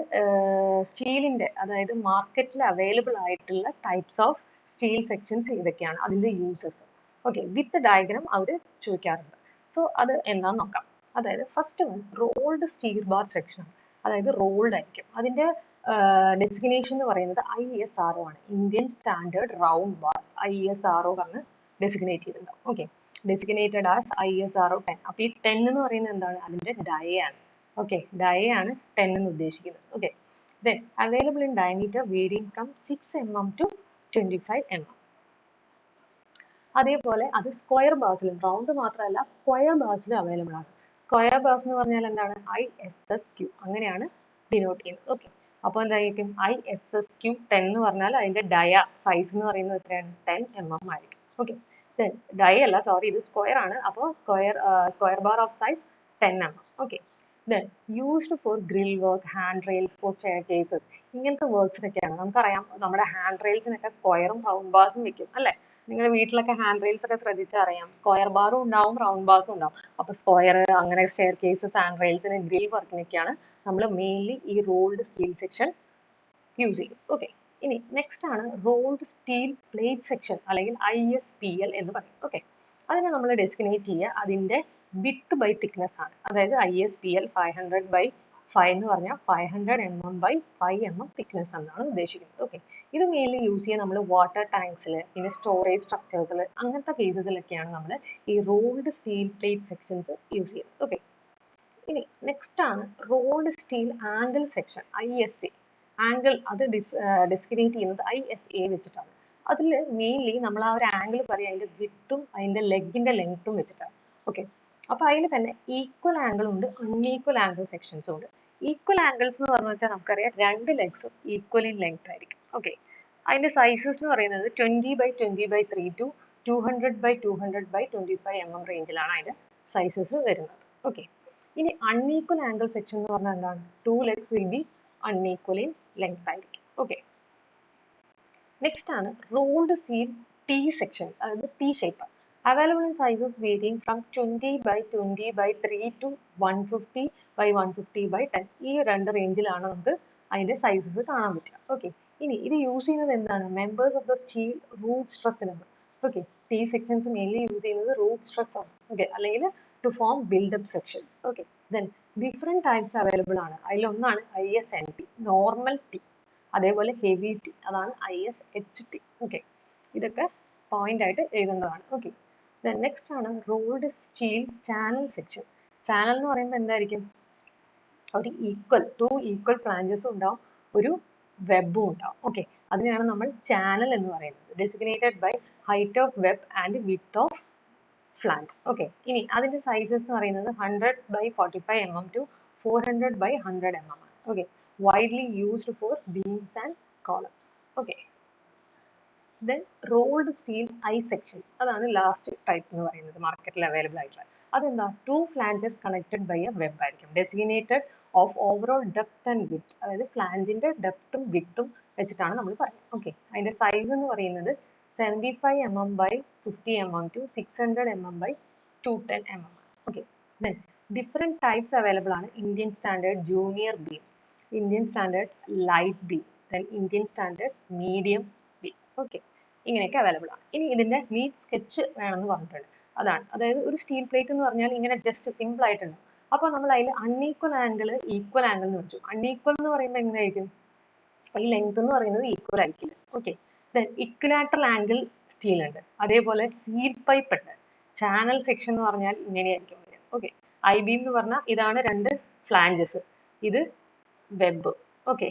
സ്റ്റീലിന്റെ, അതായത് മാർക്കറ്റിൽ അവൈലബിൾ ആയിട്ടുള്ള ടൈപ്സ് ഓഫ് സ്റ്റീൽ സെക്ഷൻസ് ഇതൊക്കെയാണ്, അതിന്റെ യൂസസ്. ഓക്കെ. വിത്ത് ഡയഗ്രാം അവർ ചോദിക്കാറുണ്ട്. സോ അത് എന്താന്ന് നോക്കാം. അതായത് first one rolled steel bar section, അതായത് റോൾഡ് ആയിരിക്കും. അതിന്റെ ഡെസിഗ്നേഷൻ എന്ന് പറയുന്നത് ISRO ആണ്, Indian standard round bars. ISRO ആണ് ഡെസിഗ്നേറ്റ് ചെയ്തിട്ടുണ്ടാവും. ഓക്കെ. Designated as ISRO 10. അപ്പൊ ഈ 10 എന്ന് പറയുന്നത് എന്താണ്? അതിന്റെ ഡയ ആണ്. ഓക്കെ. ഡയ ആണ് 10 എന്ന് ഉദ്ദേശിക്കുന്നത്. Okay. Then available in diameter varying from 6 mm to 25 mm. അതേപോലെ അത് സ്ക്വയർ ബാസിലും, റൗണ്ട് മാത്രമല്ല സ്ക്വയർ ബാസിലും അവൈലബിൾ ആണ്. സ്ക്വയർ ബാസ് എന്ന് പറഞ്ഞാൽ എന്താണ്? ISSQ, അങ്ങനെയാണ് ഡിനോട്ട് ചെയ്യുന്നത്. ഓക്കെ. അപ്പോൾ എന്തായിരിക്കും? ISSQ 10 എന്ന് പറഞ്ഞാൽ അതിന്റെ ഡയ സൈസ് എന്ന് പറയുന്നത് എത്രയാണ്? 10 mm ആയിരിക്കും. ഓക്കെ. ദെൻ ഡയ അല്ല, സോറി, ഇത് സ്ക്വയർ ആണ്. അപ്പോൾ square bar of size 10 mm. Okay. Then used for grill work, hand rails for staircases, ഇങ്ങനത്തെ വർക്ക്സിനൊക്കെയാണ്. നമുക്കറിയാം നമ്മുടെ ഹാൻഡ് റെയിൽസിനൊക്കെ സ്ക്വയറും റൗണ്ട് ബാർസും വെക്കും അല്ലേ? നിങ്ങളുടെ വീട്ടിലൊക്കെ ഹാൻഡ് റെയിൽസ് ഒക്കെ ശ്രദ്ധിച്ചാൽ അറിയാം, സ്ക്വയർ ബാറും ഉണ്ടാവും, റൗണ്ട് ബാർസും ഉണ്ടാവും. അപ്പൊ സ്ക്വയർ, അങ്ങനെ സ്റ്റെയർ കേസസ്, ഹാൻഡ് റെയിൽസിന്, ഗ്രിൽ വർക്കിനൊക്കെയാണ് നമ്മൾ മെയിൻലി ഈ റോൾഡ് സ്റ്റീൽ സെക്ഷൻ യൂസ് ചെയ്യും. ഓക്കെ. ഇനി നെക്സ്റ്റ് ആണ് റോൾഡ് സ്റ്റീൽ പ്ലേറ്റ് സെക്ഷൻ അല്ലെങ്കിൽ ISPL എന്ന് പറയും. ഓക്കെ. അതിനെ നമ്മൾ ഡെസ്റ്റിനേറ്റ് ചെയ്യുക അതിൻ്റെ വിത്ത് ബൈ തിക്നെസ് ആണ്. അതായത് ISPL 500/5 എന്ന് പറഞ്ഞാൽ 500 mm/5 mm തിക്നെസ് എന്നാണ് ഉദ്ദേശിക്കുന്നത്. ഓക്കെ, ഇത് മെയിൻലി യൂസ് ചെയ്യുക നമ്മൾ വാട്ടർ ടാങ്ക്സിൽ, പിന്നെ സ്റ്റോറേജ് സ്ട്രക്ചേഴ്സിൽ, അങ്ങനത്തെ കേസസിലൊക്കെയാണ് നമ്മൾ ഈ rolled steel plate sections use ചെയ്യുന്നത്. ഓക്കെ, ഇനി നെക്സ്റ്റ് ആണ് rolled steel angle section, ISA. Angle അത് ഡിസ്ക്രിനേറ്റ് ചെയ്യുന്നത് ISA വെച്ചിട്ടാണ്. അതിൽ മെയിൻലി നമ്മൾ ആ ഒരു ആംഗിൾ പറയുക അതിൻ്റെ വിത്തും അതിൻ്റെ ലെഗിൻ്റെ ലെങ്ത്തും വെച്ചിട്ടാണ്. ഓക്കെ, അപ്പോൾ അതിൽ തന്നെ ഈക്വൽ ആംഗിൾ ഉണ്ട്, അൺഈക്വൽ ആംഗിൾ സെക്ഷൻസും ഉണ്ട്. ഈക്വൽ ആംഗിൾസ് എന്ന് പറഞ്ഞു വെച്ചാൽ നമുക്കറിയാം രണ്ട് ലെഗ്സും ഈക്വൽ ഇൻ ലെങ്ത് ആയിരിക്കും. ഓക്കെ, അതിൻ്റെ സൈസസ് എന്ന് പറയുന്നത് 20/20/3 ടു 200/200/25 mm റേഞ്ചിലാണ് അതിൻ്റെ സൈസസ് വരുന്നത്. ഓക്കെ, ഇനി അൺഈക്വൽ ആംഗിൾ സെക്ഷൻ എന്ന് പറഞ്ഞാൽ എന്താണ്? Two legs will be unequal in length ആയിരിക്കും. ഓക്കെ, നെക്സ്റ്റ് ആണ് റോൾഡ് സ്റ്റീൽ T സെക്ഷൻ, അതായത് T shape. Available in sizes varying from 20/20/3 to 150/150/10. ഈ രണ്ട് റേഞ്ചിലാണ് നമുക്ക് അതിന്റെ സൈസസ് കാണാൻ പറ്റുക. ഓക്കെ, ഇനി ഇത് യൂസ് ചെയ്യുന്നത് എന്താണ്? Members of the steel root സ്ട്രെസ്സിനാണ്. Okay, T sections mainly use ചെയ്യുന്നത് റൂട്ട് സ്ട്രെസ് ആണ്. ഓക്കെ, അല്ലെങ്കിൽ to form built up sections. Okay, then different types available ആണ്. അതിലൊന്നാണ് ISNT, നോർമൽ T. അതേപോലെ ഹെവി ടി, അതാണ് ISHT. ഓക്കെ, ഇതൊക്കെ പോയിന്റ് ആയിട്ട് എഴുതേണ്ടതാണ്. ഓക്കെ, നെക്സ്റ്റ് ആണ് rolled steel channel section. Channel എന്ന് പറയുമ്പോൾ എന്തായിരിക്കും? ഒരു ടു ഈക്വൽ ഫ്ലാഞ്ചസും ഉണ്ടാവും, ഒരു വെബും ഉണ്ടാവും. ഓക്കെ, അതിനെയാണ് നമ്മൾ ചാനൽ എന്ന് പറയുന്നത്. Designated by height of web and width of flange. Okay, ഇനി അതിന്റെ സൈസസ് എന്ന് പറയുന്നത് 100/45 mm ടു 400/100 mm ആണ്. Okay, widely used for beams and columns. Okay, then rolled steel I section, അതാണ് ലാസ്റ്റ് ടൈപ്പ് എന്ന് പറയുന്നത് മാർക്കറ്റിൽ അവൈലബിൾ ആയിട്ടുള്ള. അതെന്താ? Two flanges connected by a web ആയിരിക്കും, designated of overall depth and width. അതായത് ഫ്ലാഞ്ചിന്റെ ഡെപ്തും വിഡ്ത്തും വെച്ചിട്ടാണ് നമ്മൾ പറയുന്നത്. ഓക്കെ, അതിന്റെ സൈസ് എന്ന് പറയുന്നത് 75 mm/50 mm to 600 mm/210 mm. Okay, then different types available ആണ്. Indian standard junior beam, Indian standard light beam, then Indian standard medium beam. Okay, ഇങ്ങനെയൊക്കെ അവൈലബിൾ ആണ്. ഇനി ഇതിന്റെ നീറ്റ് സ്കെച്ച് വേണമെന്ന് പറഞ്ഞിട്ടുണ്ട്. അതാണ്, അതായത് ഒരു സ്റ്റീൽ പ്ലേറ്റ് എന്ന് പറഞ്ഞാൽ ഇങ്ങനെ ജസ്റ്റ് സിമ്പിൾ ആയിട്ടുണ്ട്. അപ്പോൾ നമ്മൾ അതിൽ അൺഈക്വൽ ആംഗിൾ, ഈക്വൽ ആംഗിൾ എന്ന് വെച്ചു. അൺഈക്വൽ എന്ന് പറയുമ്പോൾ എങ്ങനെയായിരിക്കും? ഈ ലെങ്ത് എന്ന് പറയുന്നത് ഈക്വൽ ആയിരിക്കില്ല. Okay, then equilateral angle steel ഉണ്ട്, അതേപോലെ സീൽ പൈപ്പ് ഉണ്ട്. ചാനൽ സെക്ഷൻ എന്ന് പറഞ്ഞാൽ ഇങ്ങനെയായിരിക്കും. ഓക്കെ, ഐ ബീം എന്ന് പറഞ്ഞാൽ ഇതാണ് രണ്ട് ഫ്ലാഞ്ചസ്, ഇത് web. Okay,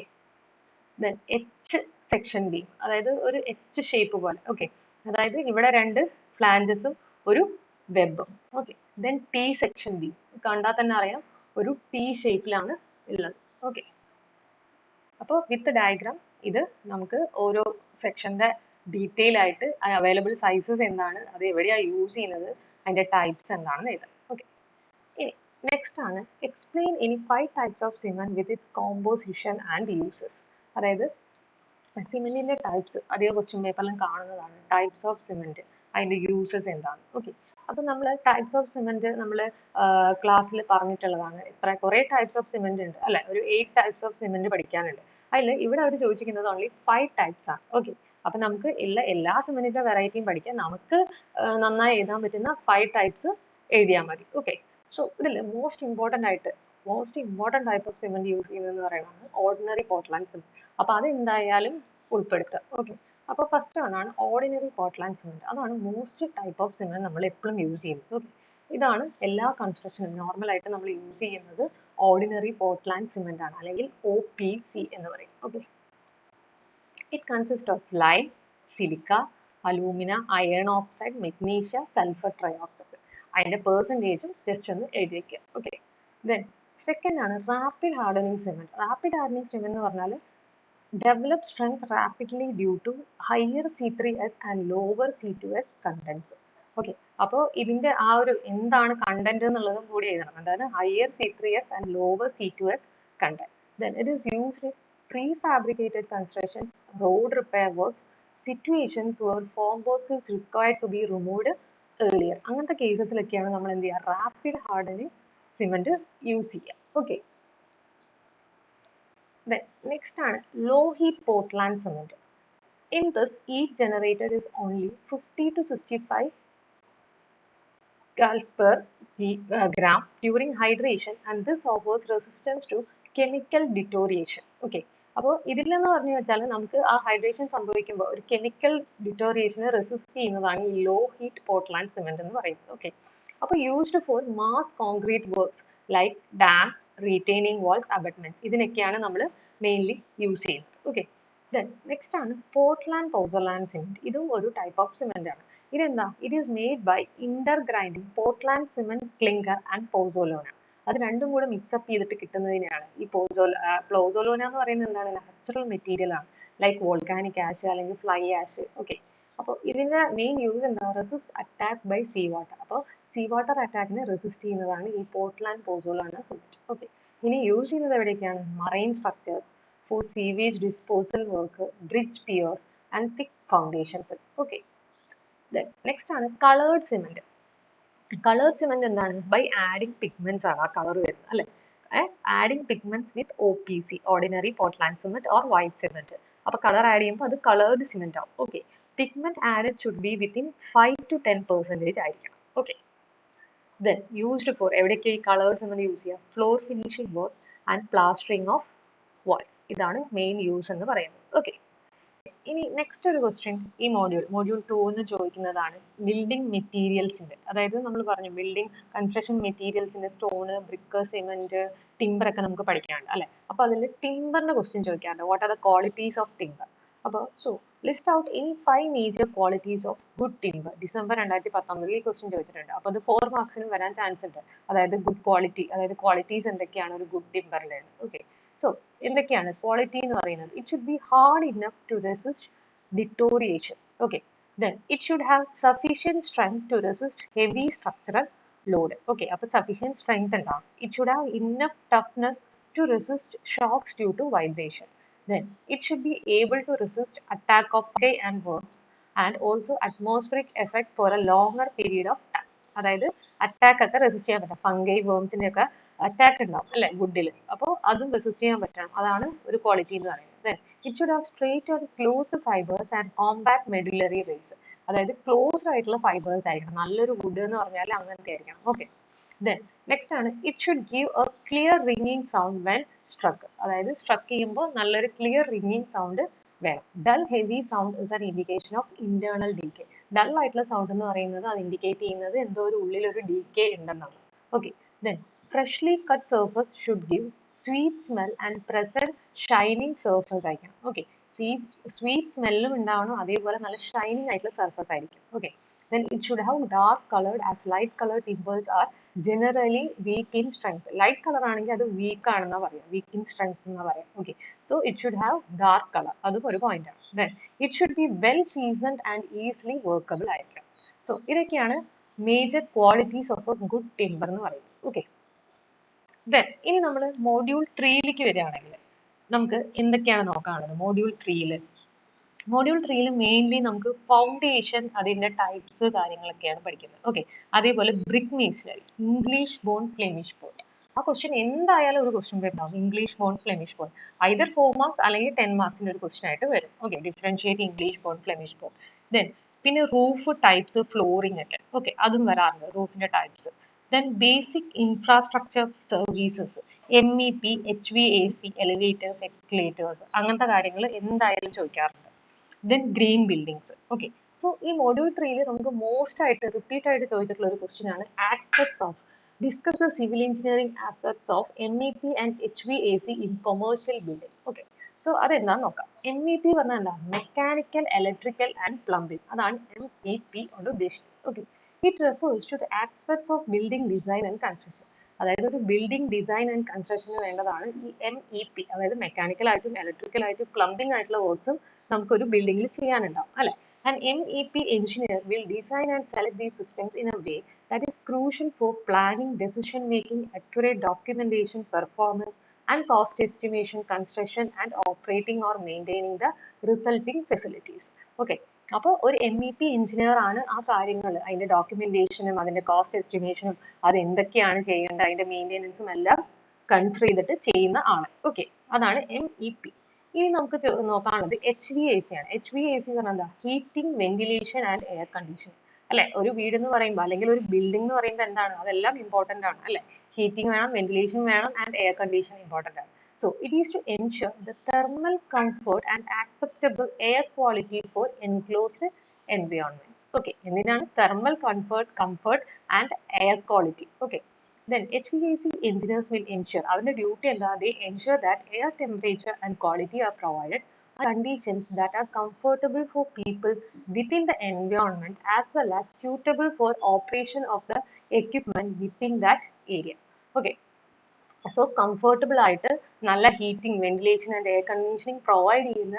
then H section beam, അതായത് ഒരു എച്ച് ഷേപ്പ് പോലെ. ഓക്കെ, അതായത് ഇവിടെ രണ്ട് ഫ്ലാഞ്ചസും ഒരു വെബും. Okay, then T section beam, കണ്ടാൽ തന്നെ അറിയാം ഒരു ടി ഷേപ്പിലാണ് ഉള്ളത്. ഓക്കെ, അപ്പോൾ വിത്ത് ഡയഗ്രാം ഇത് നമുക്ക് ഓരോ സെക്ഷന്റെ ഡീറ്റെയിൽ ആയിട്ട് അവൈലബിൾ സൈസസ് എന്താണ്, അത് എവിടെയാണ് യൂസ് ചെയ്യുന്നത്, അതിന്റെ ടൈപ്സ് എന്താണെന്ന് എഴുതാം. ഓക്കെ, ഇനി നെക്സ്റ്റ് ആണ് എക്സ്പ്ലെയിൻ ഇനി 5 types of cement with its composition and uses. അതായത് സിമെന്റിന്റെ ടൈപ്സ് അധികം ക്വസ്റ്റ്യൻ പേപ്പറിലും കാണുന്നതാണ്. ടൈപ്സ് ഓഫ് സിമെന്റ്, അതിന്റെ യൂസസ് എന്താണ്. ഓക്കെ, അപ്പൊ നമ്മൾ ടൈപ്സ് ഓഫ് സിമെന്റ് നമ്മൾ ക്ലാസ്സിൽ പറഞ്ഞിട്ടുള്ളതാണ്. കുറെ ടൈപ്സ് ഓഫ് സിമെന്റ് ഉണ്ട് അല്ലെ, ഒരു 8 ടൈപ്സ് ഓഫ് സിമെന്റ് പഠിക്കാനുണ്ട്. അതിൽ ഇവിടെ അവർ ചോദിച്ചിരിക്കുന്നത് ഓൺലി 5 ടൈപ്സ് ആണ്. ഓക്കെ, അപ്പൊ നമുക്ക് എല്ലാ സിമെന്റിന്റെ വെറൈറ്റിയും പഠിക്കാം. നമുക്ക് നന്നായി എഴുതാൻ പറ്റുന്ന 5 ടൈപ്സ് എഴുതിയാൽ മതി. ഓക്കെ, സോ ഇതിൽ most important type of cement use ചെയ്യുന്നതെന്ന് പറയുന്നത് ഓർഡിനറി പോർട്ട്ലാൻഡ് സിമെന്റ്. അപ്പൊ അത് എന്തായാലും ഉൾപ്പെടുത്തുക. ഓക്കെ, അപ്പോൾ ഫസ്റ്റ് ആണ് ഓർഡിനറി പോർട്ട്ലാൻഡ് സിമെന്റ്. അതാണ് മോസ്റ്റ് ടൈപ്പ് ഓഫ് സിമെന്റ് നമ്മൾ എപ്പോഴും യൂസ് ചെയ്യുന്നത്. ഓക്കെ, ഇതാണ് എല്ലാ കൺസ്ട്രക്ഷനും നോർമൽ ആയിട്ട് നമ്മൾ യൂസ് ചെയ്യുന്നത് ഓർഡിനറി പോർട്ട്ലാൻഡ് സിമെന്റ് ആണ്, അല്ലെങ്കിൽ OPC എന്ന് പറയും. Okay, it consist of lime, silica, alumina, iron oxide, മെഗ്നീഷ്യ, sulphur trioxide. അതിന്റെ പെർസെൻറ്റേജും ജസ്റ്റ് ഒന്ന് എഴുതി വെക്കുക. ഓക്കെ, ദെൻ സെക്കൻഡ് ആണ് rapid hardening cement. Rapid hardening cement എന്ന് പറഞ്ഞാൽ develop strength rapidly due to higher C3S and lower C2S contents. Okay, അപ്പോൾ ഇതിന്റെ ആ ഒരു എന്താണ് കണ്ടന്റ് എന്നുള്ളതും കൂടി എഴുതണം. അതായത് higher C3S and lower C2S content. Then it is used in prefabricated constructions, road repair works, situations where formwork is required to be removed earlier. അങ്ങനത്തെ കേസസിലൊക്കെയാണ് നമ്മൾ എന്ത് ചെയ്യുക? റാപ്പിഡ് ഹാർഡനിങ് സിമെന്റ് യൂസ് ചെയ്യുക. ഓക്കെ, then next ആണ് low heat Portland cement. In this, heat generated is only 50 to 65 cal per gram during hydration, and this offers resistance to chemical deterioration. Okay. അപ്പോൾ ഇതിലെന്ന് പറഞ്ഞു വെച്ചാൽ നമുക്ക് ആ hydration സംഭവിക്കുമ്പോൾ ഒരു chemical ഡിറ്റോറിയേഷനെ resist ചെയ്യുന്നതാണ് ഈ ലോ ഹീറ്റ് പോർട്ട്ലാൻഡ് സിമെന്റ് എന്ന് പറയുന്നത്. ഓക്കെ. അപ്പോൾ used for mass concrete works like dams, retaining walls, abutments, ഇതിനൊക്കെയാണ് നമ്മൾ മെയിൻലി യൂസ് ചെയ്യുന്നത്. ഓക്കെ. ദെൻ നെക്സ്റ്റ് ആണ് പോർട്ട്ലാൻഡ് പോസോലാൻഡ് സിമെന്റ്. ഇതും ഒരു ടൈപ്പ് ഓഫ് സിമെന്റ് ആണ്. ഇതെന്താ? It is made by intergrinding Portland cement clinker and pozzolana. അത് രണ്ടും കൂടെ മിക്സപ്പ് ചെയ്തിട്ട് കിട്ടുന്നതിനെയാണ് ഈ പോസോലോന എന്ന് പറയുന്നത് എന്താണ്? നാച്ചുറൽ മെറ്റീരിയൽ ആണ്, ലൈക്ക് വോൾക്കാനിക് ആഷ് അല്ലെങ്കിൽ ഫ്ലൈ ആഷ്. ഓക്കെ. അപ്പോൾ ഇതിന്റെ മെയിൻ യൂസ് എന്താ? Resist attack by sea water. അപ്പോൾ സീ വാട്ടർ അറ്റാക്കിനെ റെസിസ്റ്റ് ചെയ്യുന്നതാണ് ഈ പോർട്ട്ലാൻഡ് പോസോലോന സിമെന്റ്. ഓക്കെ. ഇനി യൂസ് ചെയ്യുന്നത് എവിടേക്കാണ്? Marine structures, for sewage disposal work, bridge piers and thick foundations. Okay. Next ആണ് കളേർഡ് സിമെന്റ്. കളേർഡ് സിമെന്റ് എന്താണ്? ബൈ ആഡിങ് പിഗ്മെന്റ്സ് ആണ് ആ കളർ വരുന്നത്, അല്ലെ? Adding pigments with OPC, ordinary Portland cement or white cement. അപ്പൊ colour add ചെയ്യുമ്പോൾ അത് coloured cement ആവും. Okay. Pigment added should be within 5 to 10% ആയിരിക്കണം. ഓക്കെ. ദെൻ യൂസ്ഡ് ഫോർ എവിടെയൊക്കെ ഈ കളേർഡ് സിമെന്റ് യൂസ് ചെയ്യാം? Floor finishing work and plastering of walls. ഇതാണ് main use എന്ന് പറയുന്നത്. ഓക്കെ. ഇനി നെക്സ്റ്റ് ഒരു ക്വസ്റ്റ്യൻ ഈ മോഡ്യൂൾ 2 എന്ന് ചോദിക്കുന്നതാണ് ബിൽഡിംഗ് മെറ്റീരിയൽസിന്റെ. അതായത് നമ്മൾ പറഞ്ഞു ബിൽഡിംഗ് കൺസ്ട്രക്ഷൻ മെറ്റീരിയൽസിന്റെ സ്റ്റോണ്, ബ്രിക്ക്, സിമെന്റ്, ടിമ്പർ ഒക്കെ നമുക്ക് പഠിക്കാനുണ്ട്, അല്ലെ? അപ്പൊ അതിൽ ടിമ്പറിന്റെ ക്വസ്റ്റ്യൻ ചോദിക്കാറുണ്ട്. What are the qualities of timber? അപ്പോൾ ലിസ്റ്റ് ഔട്ട് ഇനി 5 major qualities of good timber. December 2019 ഈ ക്വസ്റ്റ്യൻ ചോദിച്ചിട്ടുണ്ട്. അപ്പോൾ അത് 4 മാർക്സിന് വരാൻ ചാൻസ് ഉണ്ട്. അതായത് ഗുഡ് ക്വാളിറ്റി, അതായത് ക്വാളിറ്റീസ് എന്തൊക്കെയാണ് ഒരു ഗുഡ് ടിമ്പറിന്റെ? ഓക്കെ. സോ എന്തൊക്കെയാണ് ക്വാളിറ്റി എന്ന് പറയുന്നത്? It should be hard enough to resist deterioration. Okay. Then it should have sufficient strength to resist heavy structural load. Okay. അപ്പോൾ sufficient strength ഉണ്ടാവും. It should have enough toughness to resist shocks due to vibration. Then it should be able to resist attack of fungi and worms and also atmospheric effect for a longer period of time. അതായത് attack ഒക്കെ resist ചെയ്യാൻ പറ്റും. Fungi, വേംസിന്റെ ഒക്കെ attack ഉണ്ടാവും, അല്ലെ, വുഡിൽ. അപ്പോൾ അതും resist ചെയ്യാൻ പറ്റണം. അതാണ് ഒരു ക്വാളിറ്റി എന്ന് പറയുന്നത്. It should have straight or closed fibers and compact medullary rays. അതായത് ക്ലോസ്ഡ് ആയിട്ടുള്ള ഫൈബേഴ്സ് ആയിരിക്കണം. നല്ലൊരു വുഡ് എന്ന് പറഞ്ഞാൽ അങ്ങനത്തെ ആയിരിക്കണം. ഓക്കെ. ദെൻ നെക്സ്റ്റ് ആണ് it should give A clear ringing sound when സ്ട്രക്ക്. അതായത് സ്ട്രക്ക് ചെയ്യുമ്പോൾ നല്ലൊരു ക്ലിയർ റിംഗിങ് സൗണ്ട് വേണം. Dull heavy sound is an indication of internal decay. Dull ആയിട്ടുള്ള സൗണ്ട് എന്ന് പറയുന്നത് അത് ഇൻഡിക്കേറ്റ് ചെയ്യുന്നത് എന്തോ ഒരു ഉള്ളിലൊരു ഡീകേ ഉണ്ടെന്നാണ്. Okay. Then freshly cut surface should give sweet smell and present shining surface ആയിരിക്കണം. ഓക്കെ. സ്വീറ്റ് സ്മെല്ലും ഉണ്ടാവണം, അതേപോലെ നല്ല ഷൈനിങ് ആയിട്ടുള്ള സർഫസ് ആയിരിക്കും. Okay. Then it should have dark colored, as light colored timbers are generally weak in strength. Light color ആണെങ്കിൽ അത് weak ആണെന്നാ പറയാം, weak in strength എന്നാ പറയാം. Okay. So it should have dark color. അതും ഒരു point ആണ്. Then it should be well seasoned and easily workable ആയിരിക്കണം. So ഇതൊക്കെയാണ് major qualities of a good timber എന്ന് പറയുന്നത്. Okay. Then ഇനി നമ്മൾ മോഡ്യൂൾ 3ലേക്ക് വരികയാണെങ്കിൽ നമുക്ക് എന്തൊക്കെയാണ് നോക്കാനുള്ളത്? മോഡ്യൂൾ 3 മെയിൻലി നമുക്ക് ഫൗണ്ടേഷൻ, അതിന്റെ ടൈപ്സ്, കാര്യങ്ങളൊക്കെയാണ് പഠിക്കുന്നത്. ഓക്കെ. അതേപോലെ brick masonry, English bond, Flemish bond. ആ ക്വസ്റ്റ്യൻ എന്തായാലും ഒരു ക്വസ്റ്റ്യൻ ഉണ്ടാവും, English bond, Flemish bond. Either 4 marks അല്ലെങ്കിൽ 10 മാർക്സിന്റെ ഒരു ക്വസ്റ്റ്യൻ ആയിട്ട് വരും. Okay. Differentiate English bond, Flemish bond. Then പിന്നെ റൂഫ് ടൈപ്സ്, ഫ്ലോറിംഗ് ഒക്കെ. ഓക്കെ. അതും വരാറുണ്ട്, റൂഫിന്റെ types. Then basic infrastructure services, MEP, HVAC, elevators, escalators, അങ്ങനത്തെ കാര്യങ്ങൾ എന്തായാലും ചോദിക്കാറുണ്ട്. Then green buildings. Okay. So ഈ മോഡ്യൂൾ 3 നമുക്ക് മോസ്റ്റ് ആയിട്ട് റിപ്പീറ്റ് ആയിട്ട് ചോദിച്ചിട്ടുള്ള ഒരു ക്വസ്റ്റ്യൻ ആണ് aspects of, discuss the civil engineering aspects of MEP and HVAC in commercial building. Okay. So അതെന്താന്ന് നോക്കാം. MEP പറഞ്ഞാൽ എന്താ? Mechanical, electrical and plumbing. അതാണ് MEP കൊണ്ട് ഉദ്ദേശിക്കുന്നത്. Okay. It refers to the aspects of building design and construction. അതായത് ഒരു building design and കൺസ്ട്രക്ഷന് വേണ്ടതാണ് ഈ MEP. അതായത് മെക്കാനിക്കൽ ആയിട്ടും ഇലക്ട്രിക്കൽ ആയിട്ടും പ്ലംബിംഗ് ആയിട്ടുള്ള വർക്ക്സും നമുക്കൊരു ബിൽഡിംഗിൽ ചെയ്യാനുണ്ടാവും, അല്ലെ? An MEP engineer will design and select these systems in a way that is crucial for planning, decision making, accurate documentation, performance and cost estimation, construction and operating or maintaining the resulting facilities. Okay. അപ്പോൾ ഒരു MEP engineer ആണ് ആ കാര്യങ്ങൾ, അതിന്റെ ഡോക്യുമെന്റേഷനും അതിന്റെ cost എസ്റ്റിമേഷനും അത് എന്തൊക്കെയാണ് ചെയ്യേണ്ടത്, അതിന്റെ മെയിൻ്റെനൻസും എല്ലാം കൺസിഡർ ചെയ്തിട്ട് ചെയ്യുന്ന ആണ്. ഓക്കെ. അതാണ് MEP. ഇനി നമുക്ക് നോക്കാനുള്ളത് HVAC ആണ്. HVAC എന്ന് പറഞ്ഞാൽ എന്താ? Heating, ventilation and air conditioning. അല്ലെ? ഒരു വീട് എന്ന് പറയുമ്പോൾ അല്ലെങ്കിൽ ഒരു ബിൽഡിംഗ് എന്ന് പറയുമ്പോൾ എന്താണ്? അതെല്ലാം ഇമ്പോർട്ടന്റ് ആണ് അല്ലെ? ഹീറ്റിംഗ് വേണം, വെന്റിലേഷൻ വേണം, ആൻഡ് എയർ കണ്ടീഷൻ ഇമ്പോർട്ടന്റ് ആണ്. So it is to ensure the thermal comfort and acceptable air quality for enclosed environments. Okay, എന്തിനാണ്? Thermal comfort and air quality. Okay. Then HVAC engineers will ensure, അവരുടെ duty എന്താ? They ensure that air temperature and quality are provided conditions that are comfortable for people within the environment as well as suitable for operation of the equipment within that area. Okay. So comfortable ആയിട്ട് നല്ല heating, ventilation and air conditioning provide ചെയ്യുന്ന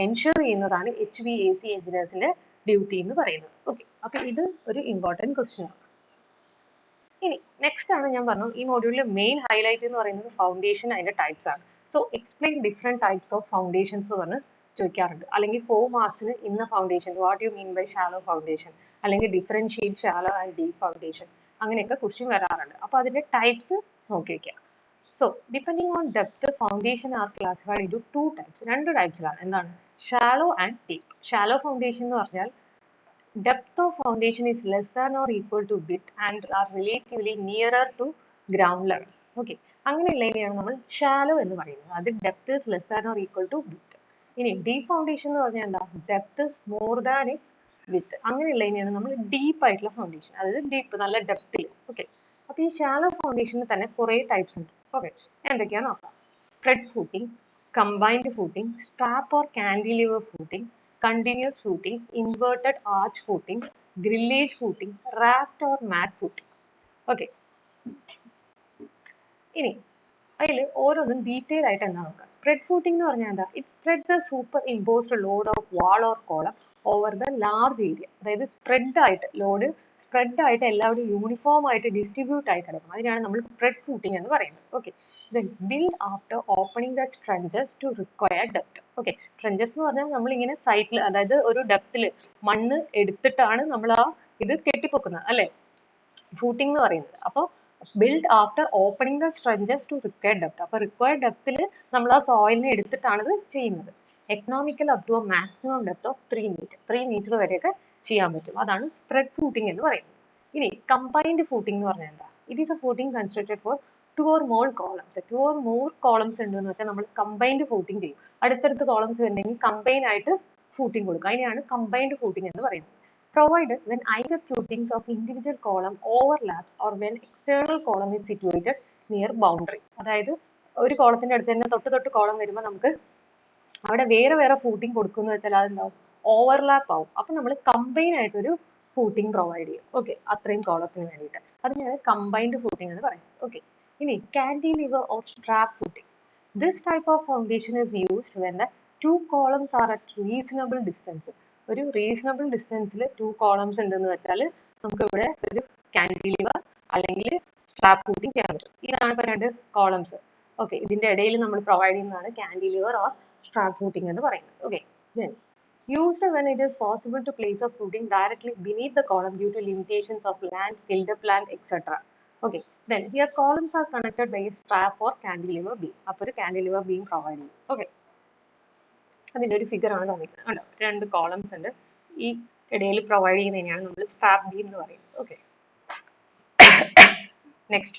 ensure ചെയ്യുന്നതാണ് HVAC എഞ്ചിനീയേഴ്സിന്റെ duty എന്ന് പറയുന്നത്. Okay, അപ്പൊ ഇത് ഒരു important question ആണ്. ഇനി നെക്സ്റ്റ് ആണ് ഞാൻ പറഞ്ഞു ഈ മോഡ്യൂളിലെ മെയിൻ ഹൈലൈറ്റ് എന്ന് പറയുന്നത് ഫൗണ്ടേഷൻ, അതിന്റെ ടൈപ്സ് ആണ്. So explain different types of foundations പറഞ്ഞ് ചോദിക്കാറുണ്ട്. അല്ലെങ്കിൽ 4 മാർക്സിന് ഇന്ന foundation, what you mean by shallow foundation, അല്ലെങ്കിൽ differentiate shallow and deep foundation, അങ്ങനെയൊക്കെ ക്വസ്റ്റ്യൻ വരാറുണ്ട്. അപ്പൊ അതിന്റെ ടൈപ്സ് നോക്കി വെക്കാം. So depending on depth, foundation are classified into 2 types. 2 ടൈപ്സിലാണ്. എന്താണ്? Shallow and deep. Shallow foundation എന്ന് പറഞ്ഞാൽ depth of foundation is less than or equal to width and are relatively nearer to ground level. Okay, അങ്ങനെയുള്ളതിനെയാണ് നമ്മൾ shallow എന്ന് പറയുന്നത്. അത് depth is less than or equal to width. ഇനി deep foundation എന്ന് പറഞ്ഞാൽ എന്താ? Depth is more than its width. അങ്ങനെയുള്ളതിനെയാണ് നമ്മൾ deep ആയിട്ടുള്ള ഫൗണ്ടേഷൻ, അതായത് ഡീപ്പ്, നല്ല ഡെപ്തിൽ. ഓക്കെ, അപ്പൊ ഈ ഷാലോ ഫൗണ്ടേഷനിൽ തന്നെ കുറെ ടൈപ്സ് ഉണ്ട്. ഓക്കെ, എന്തൊക്കെയാ നോക്കാം. Spread footing, combined footing, strap or cantilever footing, continuous footing, inverted arch footing, grillage footing, raft or mat footing. Okay. ഇനി അതിൽ ഓരോന്നും ഡീറ്റെയിൽ ആയിട്ട് എന്താ നോക്കാം. സ്പ്രെഡ് ഫൂട്ടിംഗ് എന്ന് പറഞ്ഞാൽ എന്താ? It spread the super imposed load of wall or column over the large area. അതായത് സ്പ്രെഡ് ആയിട്ട് ലോഡ് സ്പ്രെഡ് ആയിട്ട് എല്ലാവരും യൂണിഫോം ആയിട്ട് ഡിസ്ട്രിബ്യൂട്ട് ആയി കിടക്കും. അതിനാണ് നമ്മൾ സ്പ്രെഡ് ഫൂട്ടിംഗ് എന്ന് പറയുന്നത്. Okay, then build after opening the trenches to require depth. Okay, trenches എന്ന് പറഞ്ഞാൽ നമ്മൾ ഇങ്ങനെ സൈറ്റിൽ, അതായത് ഒരു ഡെപ്തിൽ മണ്ണ് എടുത്തിട്ടാണ് നമ്മൾ ആ ഇത് കെട്ടിപ്പൊക്കുന്നത് അല്ലെ, ഫൂട്ടിംഗ് എന്ന് പറയുന്നത്. അപ്പോൾ build after opening the trenches to require depth. അപ്പോൾ റിക്വയർഡ് ഡെപ്തിൽ നമ്മൾ ആ സോയിലിനെ എടുത്തിട്ടാണ് ഇത് ചെയ്യുന്നത്. Economical up to a maximum depth of 3 metre വരെയൊക്കെ ചെയ്യാൻ പറ്റും. അതാണ് സ്പ്രെഡ് ഫൂട്ടിംഗ് എന്ന് പറയുന്നത്. ഇനി കമ്പൈൻഡ് ഫൂട്ടിംഗ് എന്ന് പറഞ്ഞാൽ എന്താ? It is a footing constructed for 2 or more columns. 2 or more columns ഉണ്ടെന്ന് വെച്ചാൽ നമ്മൾ കമ്പൈൻഡ് ഫൂട്ടിംഗ് ചെയ്യും. അടുത്തടുത്ത് കോളംസ് ഉണ്ടെങ്കിൽ കമ്പൈൻ ആയിട്ട് ഫൂട്ടിംഗ് കൊടുക്കും. അതിനെയാണ് കമ്പൈൻഡ് ഫൂട്ടിംഗ് എന്ന് പറയുന്നത്. Provided when either footings of individual column overlaps or when external column is situated near boundary. അതായത് ഒരു കോളത്തിന്റെ അടുത്ത് തന്നെ തൊട്ട് കോളം വരുമ്പോൾ നമുക്ക് അവിടെ വേറെ ഫൂട്ടിംഗ് കൊടുക്കുന്നു വെച്ചാൽ അതെന്താവും? ഓവർലാപ്പ് ആവും. അപ്പൊ നമ്മൾ കമ്പൈൻ ആയിട്ടൊരു ഫൂട്ടിംഗ് പ്രൊവൈഡ് ചെയ്യും. ഓക്കെ, അത്രയും കോളത്തിന് വേണ്ടിയിട്ട്. അതിനാണ് കമ്പൈൻഡ് ഫൂട്ടിംഗ് എന്ന് പറയുന്നത്. ഓക്കെ, ഇനി cantilever or strap footing. This type of foundation is used when the 2 columns are at reasonable distance. ഒരു റീസണബിൾ ഡിസ്റ്റൻസിൽ 2 കോളംസ് ഉണ്ടെന്ന് വെച്ചാൽ നമുക്ക് ഇവിടെ ഒരു കാൻറ്റിലിവർ അല്ലെങ്കിൽ സ്ട്രാപ്പ് ഫൂട്ടിംഗ് ചെയ്യാൻ പറ്റും. ഇതാണ് ഇപ്പോൾ 2 കോളംസ്. ഓക്കെ, ഇതിന്റെ ഇടയിൽ നമ്മൾ പ്രൊവൈഡ് ചെയ്യുന്നതാണ് കാൻറ്റിലിവർ ഓർ സ്ട്രാപ്പ് ഫൂട്ടിംഗ് എന്ന് പറയുന്നത്. Okay, then used when it is possible to place a footing directly beneath the column due to limitations of land, build-up land, etc. Okay, then here columns are connected by a strap or cantilever beam. അപ്പോൾ ഒരു cantilever beam provide ചെയ്യും. Okay, അതിൻ്റെ ഒരു figure ആണ് കാണിക്കുന്നത്. കണ്ടോ, 2 columns ഉണ്ട്. ഈ ഇടയിൽ പ്രൊവൈഡ് ചെയ്യുന്നതിനെയാണ് നമ്മൾ സ്ട്രാപ്പ് ബീം എന്ന് പറയുന്നത്. Okay, next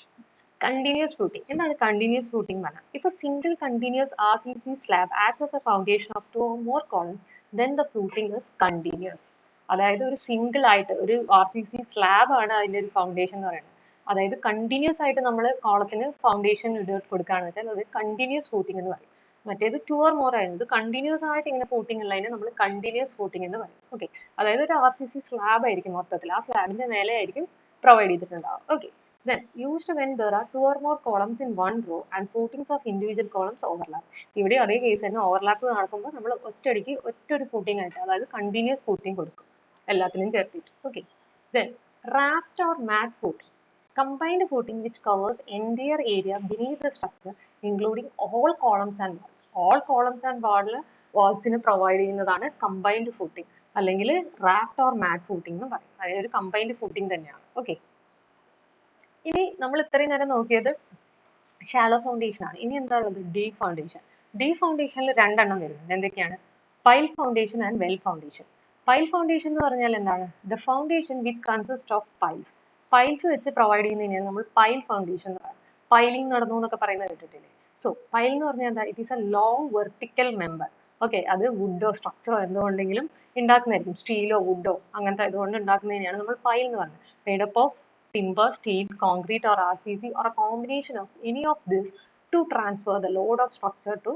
continuous footing. എന്താണ് കണ്ടിന്യൂസ് ഫൂട്ടിംഗ് പറഞ്ഞാൽ? ഇപ്പൊ single continuous RCC slab acts as A foundation of 2 or more columns, then the footing is continuous. അതായത് ഒരു സിംഗിൾ ആയിട്ട് ഒരു RCC സ്ലാബ് ആണ് അതിന്റെ ഒരു ഫൗണ്ടേഷൻ എന്ന് പറയുന്നത്. അതായത് കണ്ടിന്യൂസ് ആയിട്ട് നമ്മൾ കോളത്തിന് ഫൗണ്ടേഷൻ കൊടുക്കുകയാണെന്ന് വെച്ചാൽ അത് കണ്ടിന്യൂസ് ഫൂട്ടിംഗ് എന്ന് പറയും. മറ്റേത് 2 or more ആയിരുന്നത് കണ്ടിന്യൂസ് ആയിട്ട് ഇങ്ങനെ ഫൂട്ടിംഗ് ഉള്ളതിനെ നമ്മൾ കണ്ടിന്യൂസ് ഫൂട്ടിംഗ് എന്ന് പറയും. ഓക്കെ, അതായത് ഒരു RCC സ്ലാബ് ആയിരിക്കും മൊത്തത്തിൽ, ആ സ്ലാബിന്റെ മേലെ ആയിരിക്കും പ്രൊവൈഡ് ചെയ്തിട്ടുണ്ടാവും. Okay, then used when there are 2 or more columns in one row and footings of individual columns overlap. ഇവിടെ അതേ കേസ് തന്നെ, ഓവർലാപ്പ് നടക്കുമ്പോൾ നമ്മൾ ഒറ്റയടിക്ക് ഒറ്റൊരു ഫൂട്ടിംഗ് ആയിട്ട്, അതായത് കണ്ടിന്യൂസ് ഫൂട്ടിംഗ് കൊടുക്കും എല്ലാത്തിനും ചേർത്തിട്ട്. Okay, then raft or mat footing. Combined footing which covers entire area beneath the structure including all columns and walls. All columns and walls-ന് പ്രൊവൈഡ് ചെയ്യുന്നതാണ് കമ്പൈൻഡ് ഫൂട്ടിംഗ് അല്ലെങ്കിൽ റാഫ്റ്റ് ഓർ മാറ്റ് ഫൂട്ടിംഗ് എന്ന് പറയും. അതായത് ഒരു കമ്പൈൻഡ് ഫൂട്ടിംഗ് തന്നെയാണ്. Okay, ഇനി നമ്മൾ ഇത്രയും നേരം നോക്കിയത് ഷാലോ ഫൗണ്ടേഷൻ ആണ്. ഇനി എന്താ ഉള്ളത്? Deep foundation. ഡീപ് ഫൗണ്ടേഷനിൽ 2 എണ്ണം വരുന്നുണ്ട്. എന്തൊക്കെയാണ്? Pile foundation and well foundation. Pile foundation എന്ന് പറഞ്ഞാൽ എന്താണ്? The foundation which consist of piles. Piles വെച്ച് പ്രൊവൈഡ് ചെയ്യുന്നതിനാണ് നമ്മൾ പൈൽ ഫൗണ്ടേഷൻ എന്ന് പറയുന്നത്. പൈലിംഗ് നടന്നു എന്നൊക്കെ പറയുന്നത് കേട്ടിട്ടില്ലേ? സോ പൈൽ എന്ന് പറഞ്ഞാൽ എന്താ? It is A long vertical member. Okay, അത് വുഡോ സ്ട്രക്ചറോ എന്തുകൊണ്ടെങ്കിലും ഉണ്ടാക്കുന്നതായിരിക്കും. സ്റ്റീലോ വുഡോ അങ്ങനത്തെ ഇതുകൊണ്ട് ഉണ്ടാക്കുന്നതിനെയാണ് നമ്മൾ പൈൽ എന്ന് പറയുന്നത്. Made up of timber, steel, concrete or RCC or a combination of any of this to transfer the load of structure to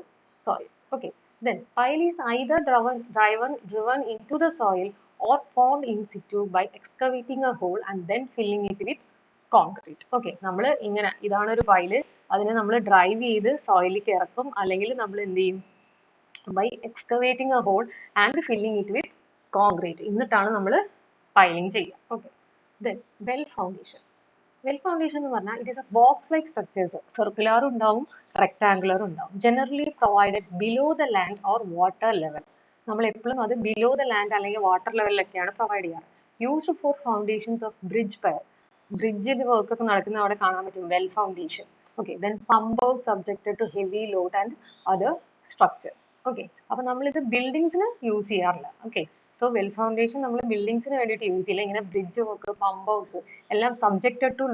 soil. Okay, then pile is either driven into the soil or formed in situ by excavating a hole and then filling it with concrete. Okay, നമ്മൾ ഇങ്ങനെ ഇതാണ് ഒരു pile, അതിനെ നമ്മൾ drive ചെയ്ത് സോയിലിലേക്ക് ഇറക്കും, അല്ലെങ്കിൽ നമ്മൾ എന്ത് ചെയ്യും? by excavating a hole and filling it with concrete. എന്നിട്ടാണ് നമ്മൾ പൈലിംഗ് ചെയ്യുക. Okay, then well foundation. Well foundation എന്ന് പറഞ്ഞാൽ it is a box like structures, circular ഉണ്ടാവും, rectangular ഉണ്ടാവും, generally provided below the land or water level. നമ്മൾ എപ്പോഴും അത് below the land അല്ലെങ്കിൽ water ലെവലിലൊക്കെയാണ് പ്രൊവൈഡ് ചെയ്യാറ്. used for foundations of bridge pier. ബ്രിഡ്ജിൽ വർക്ക് ഒക്കെ നടക്കുന്ന അവിടെ കാണാൻ പറ്റും well foundation. Okay, then pump house subjected to heavy load and other structures. Okay, അപ്പൊ നമ്മളിത് ബിൽഡിങ്സിന് യൂസ് ചെയ്യാറില്ല. ഓക്കെ, സോ വെൽ ഫൗണ്ടേഷൻ നമ്മൾ ബിൽഡിങ്സിന് വേണ്ടിയിട്ട് യൂസ് ചെയ്യില്ല. ഇങ്ങനെ ബ്രിഡ്ജ് വർക്ക്, പമ്പ് ഹൗസ് എല്ലാം സബ്ജക്റ്റഡ് ടു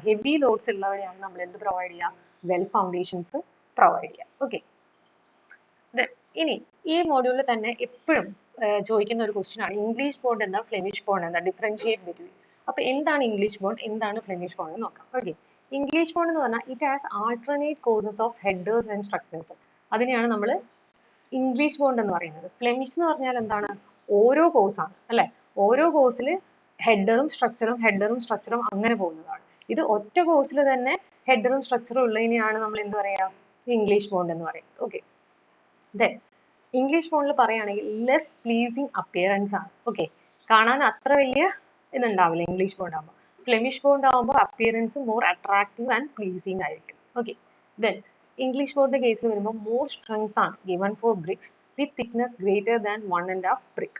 ഹെവി ലോഡ്സ് ഉള്ളവരെയാണ് നമ്മൾ എന്ത് പ്രൊവൈഡ് ചെയ്യുക? വെൽ ഫൗണ്ടേഷൻസ് പ്രൊവൈഡ് ചെയ്യുക. ഓക്കെ, ഇനി ഈ മോഡ്യൂളിൽ തന്നെ എപ്പോഴും ചോദിക്കുന്ന ഒരു ക്വസ്റ്റ്യൻ ആണ് ഇംഗ്ലീഷ് ബോണ്ട് എന്താ, ഫ്ലെമിഷ് ബോണ്ട് എന്താ, ഡിഫറൻഷിയേറ്റ് ബിറ്റ്വീൻ. അപ്പൊ എന്താണ് ഇംഗ്ലീഷ് ബോണ്ട്, എന്താണ് ഫ്ലെമിഷ് ബോണ്ട് എന്ന് നോക്കാം. ഓക്കെ, ഇംഗ്ലീഷ് ബോണ്ട് എന്ന് പറഞ്ഞാൽ it has alternate causes of headers and structures. അതിനെയാണ് നമ്മൾ ഇംഗ്ലീഷ് ബോണ്ട് എന്ന് പറയുന്നത്. ഫ്ലെമിഷ് എന്ന് പറഞ്ഞാൽ എന്താണ്? ഓരോ കോഴ്സാണ് അല്ലെ, ഓരോ കോഴ്സിൽ ഹെഡറും സ്ട്രക്ചറും അങ്ങനെ പോകുന്നതാണ്. ഇത് ഒറ്റ കോഴ്സിൽ തന്നെ ഹെഡറും സ്ട്രക്ചറും ഉള്ളതിനെയാണ് നമ്മൾ എന്ത് പറയാ? ഇംഗ്ലീഷ് ബോണ്ട് എന്ന് പറയുന്നത്. ഓക്കെ, ദെൻ ഇംഗ്ലീഷ് ബോണ്ടിൽ പറയുകയാണെങ്കിൽ ലെസ് പ്ലീസിങ് അപ്പിയറൻസ് ആണ്. ഓക്കെ, കാണാൻ അത്ര വലിയ ഇതുണ്ടാവില്ല ഇംഗ്ലീഷ് ബോണ്ട് ആകുമ്പോൾ. ഫ്ലെമിഷ് ബോണ്ട് ആകുമ്പോൾ appearance more attractive and pleasing ആയിരിക്കും. ഓക്കെ, ദെൻ ഇംഗ്ലീഷ് ബോണ്ടിന്റെ കേസിൽ വരുമ്പോൾ മോർ സ്ട്രെങ്ത് ആണ് given for bricks with thickness greater than 1.5 brick.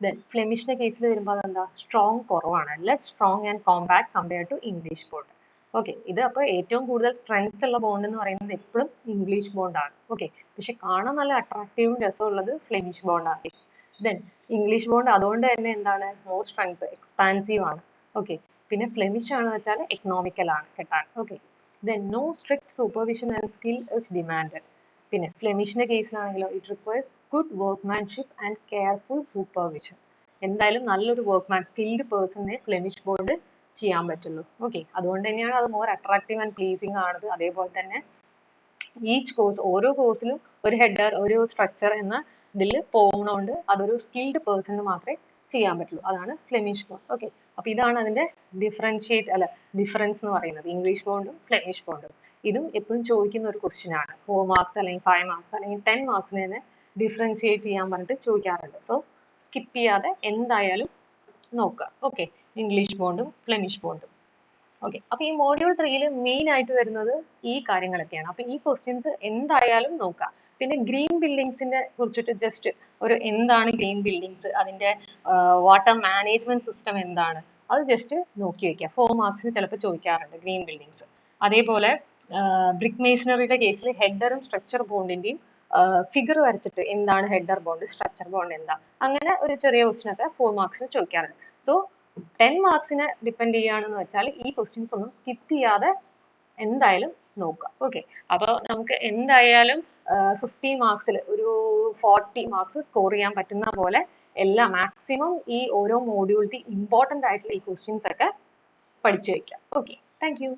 Then ഫ്ലെമിഷിന്റെ കേസിൽ വരുമ്പോൾ അതെന്താ? സ്ട്രോങ് കുറവാണ്, less strong and compact compare to English bond. Okay, ഇത് അപ്പോൾ ഏറ്റവും കൂടുതൽ സ്ട്രെങ്ത് ഉള്ള ബോണ്ട് എന്ന് പറയുന്നത് എപ്പോഴും ഇംഗ്ലീഷ് ബോണ്ട് ആണ്. ഓക്കെ, പക്ഷെ കാണാൻ നല്ല അട്രാക്റ്റീവും രസമുള്ളത് ഫ്ലെമിഷ് ബോണ്ട് ആണ്. ദെൻ ഇംഗ്ലീഷ് ബോണ്ട് അതുകൊണ്ട് തന്നെ എന്താണ്? മോർ സ്ട്രെങ്ത്, എക്സ്പാൻസീവ് ആണ്. ഓക്കെ, പിന്നെ ഫ്ലെമിഷ് ആണെന്ന് വെച്ചാൽ എക്കണോമിക്കൽ ആണ് കെട്ടാൻ. Okay, then no strict supervision and skill is demanded. പിന്നെ ഫ്ലെമിഷിന്റെ കേസിലാണെങ്കിലോ it requires good workmanship and careful supervision. എന്തായാലും നല്ലൊരു വർക്ക്മാൻ, സ്കിൽഡ് പേഴ്സണിനെ ഫ്ലെമിഷ് ബോണ്ട് ചെയ്യാൻ പറ്റുള്ളൂ. ഓക്കെ, അതുകൊണ്ട് തന്നെയാണ് അത് മോർ അട്രാക്റ്റീവ് ആൻഡ് പ്ലീസിങ് ആണത്. അതേപോലെ തന്നെ ഈച്ച് കോഴ്സ്, ഓരോ കോഴ്സിലും ഒരു ഹെഡർ, ഒരു സ്ട്രക്ചർ എന്ന ഇതിൽ പോകുന്നതുകൊണ്ട് അതൊരു സ്കിൽഡ് പേഴ്സണിന് മാത്രമേ ചെയ്യാൻ പറ്റുള്ളൂ. അതാണ് ഫ്ലെമിഷ് ബോണ്ട്. ഓക്കെ, അപ്പൊ ഇതാണ് അതിന്റെ ഡിഫറൻസ് എന്ന് പറയുന്നത്, ഇംഗ്ലീഷ് ബോണ്ടും ഫ്ലെമിഷ് ബോണ്ടും. ഇതും എപ്പോഴും ചോദിക്കുന്ന ഒരു ക്വസ്റ്റ്യൻ ആണ്. 4 മാർക്സ് അല്ലെങ്കിൽ 5 മാർക്സ് അല്ലെങ്കിൽ 10 മാർക്സിന് തന്നെ ഡിഫറൻഷിയേറ്റ് ചെയ്യാൻ പറഞ്ഞിട്ട് ചോദിക്കാറുണ്ട്. സോ സ്കിപ്പ് ചെയ്യാതെ എന്തായാലും നോക്കുക. ഓക്കെ, ഇംഗ്ലീഷ് ബോണ്ടും ഫ്ലെമിഷ് ബോണ്ടും. ഓക്കെ, അപ്പൊ ഈ മോഡ്യൂൾ 3 മെയിൻ ആയിട്ട് വരുന്നത് ഈ കാര്യങ്ങളൊക്കെയാണ്. അപ്പൊ ഈ ക്വസ്റ്റ്യൻസ് എന്തായാലും നോക്കാം. പിന്നെ ഗ്രീൻ ബിൽഡിങ്സിനെ കുറിച്ചിട്ട് ജസ്റ്റ് ഒരു എന്താണ് ഗ്രീൻ ബിൽഡിങ്സ്, അതിന്റെ വാട്ടർ മാനേജ്മെന്റ് സിസ്റ്റം എന്താണ്, അത് ജസ്റ്റ് നോക്കി വെക്കുക. 4 മാർക്സിന് ചിലപ്പോൾ ചോദിക്കാറുണ്ട് ഗ്രീൻ ബിൽഡിങ്സ്. അതേപോലെ ബ്രിക്ക് മേസണറിയുടെ കേസിൽ ഹെഡറും സ്ട്രക്ചർ ബോണ്ടിന്റെയും ഫിഗർ വരച്ചിട്ട് എന്താണ് ഹെഡർ ബോണ്ട്, സ്ട്രക്ചർ ബോണ്ട് എന്താ, അങ്ങനെ ഒരു ചെറിയ ക്വസ്റ്റ്യൻ ഒക്കെ 4 മാർക്സിന് ചോദിക്കാറുണ്ട്. സോ 10 മാർക്സിനെ ഡിപ്പെൻഡ് ചെയ്യുകയാണെന്ന് വെച്ചാൽ ഈ ക്വസ്റ്റ്യൻസ് ഒന്നും സ്കിപ്പ് ചെയ്യാതെ എന്തായാലും നോക്കുക. ഓക്കെ, അപ്പോൾ നമുക്ക് എന്തായാലും 50 മാർക്സിൽ ഒരു 40 മാർക്സ് സ്കോർ ചെയ്യാൻ പറ്റുന്ന പോലെ എല്ലാ മാക്സിമം ഈ ഓരോ മോഡ്യൂളിറ്റി ഇമ്പോർട്ടൻ്റ് ആയിട്ടുള്ള ഈ ക്വസ്റ്റ്യൻസ് ഒക്കെ പഠിച്ചു വെക്കാം. Okay, thank you.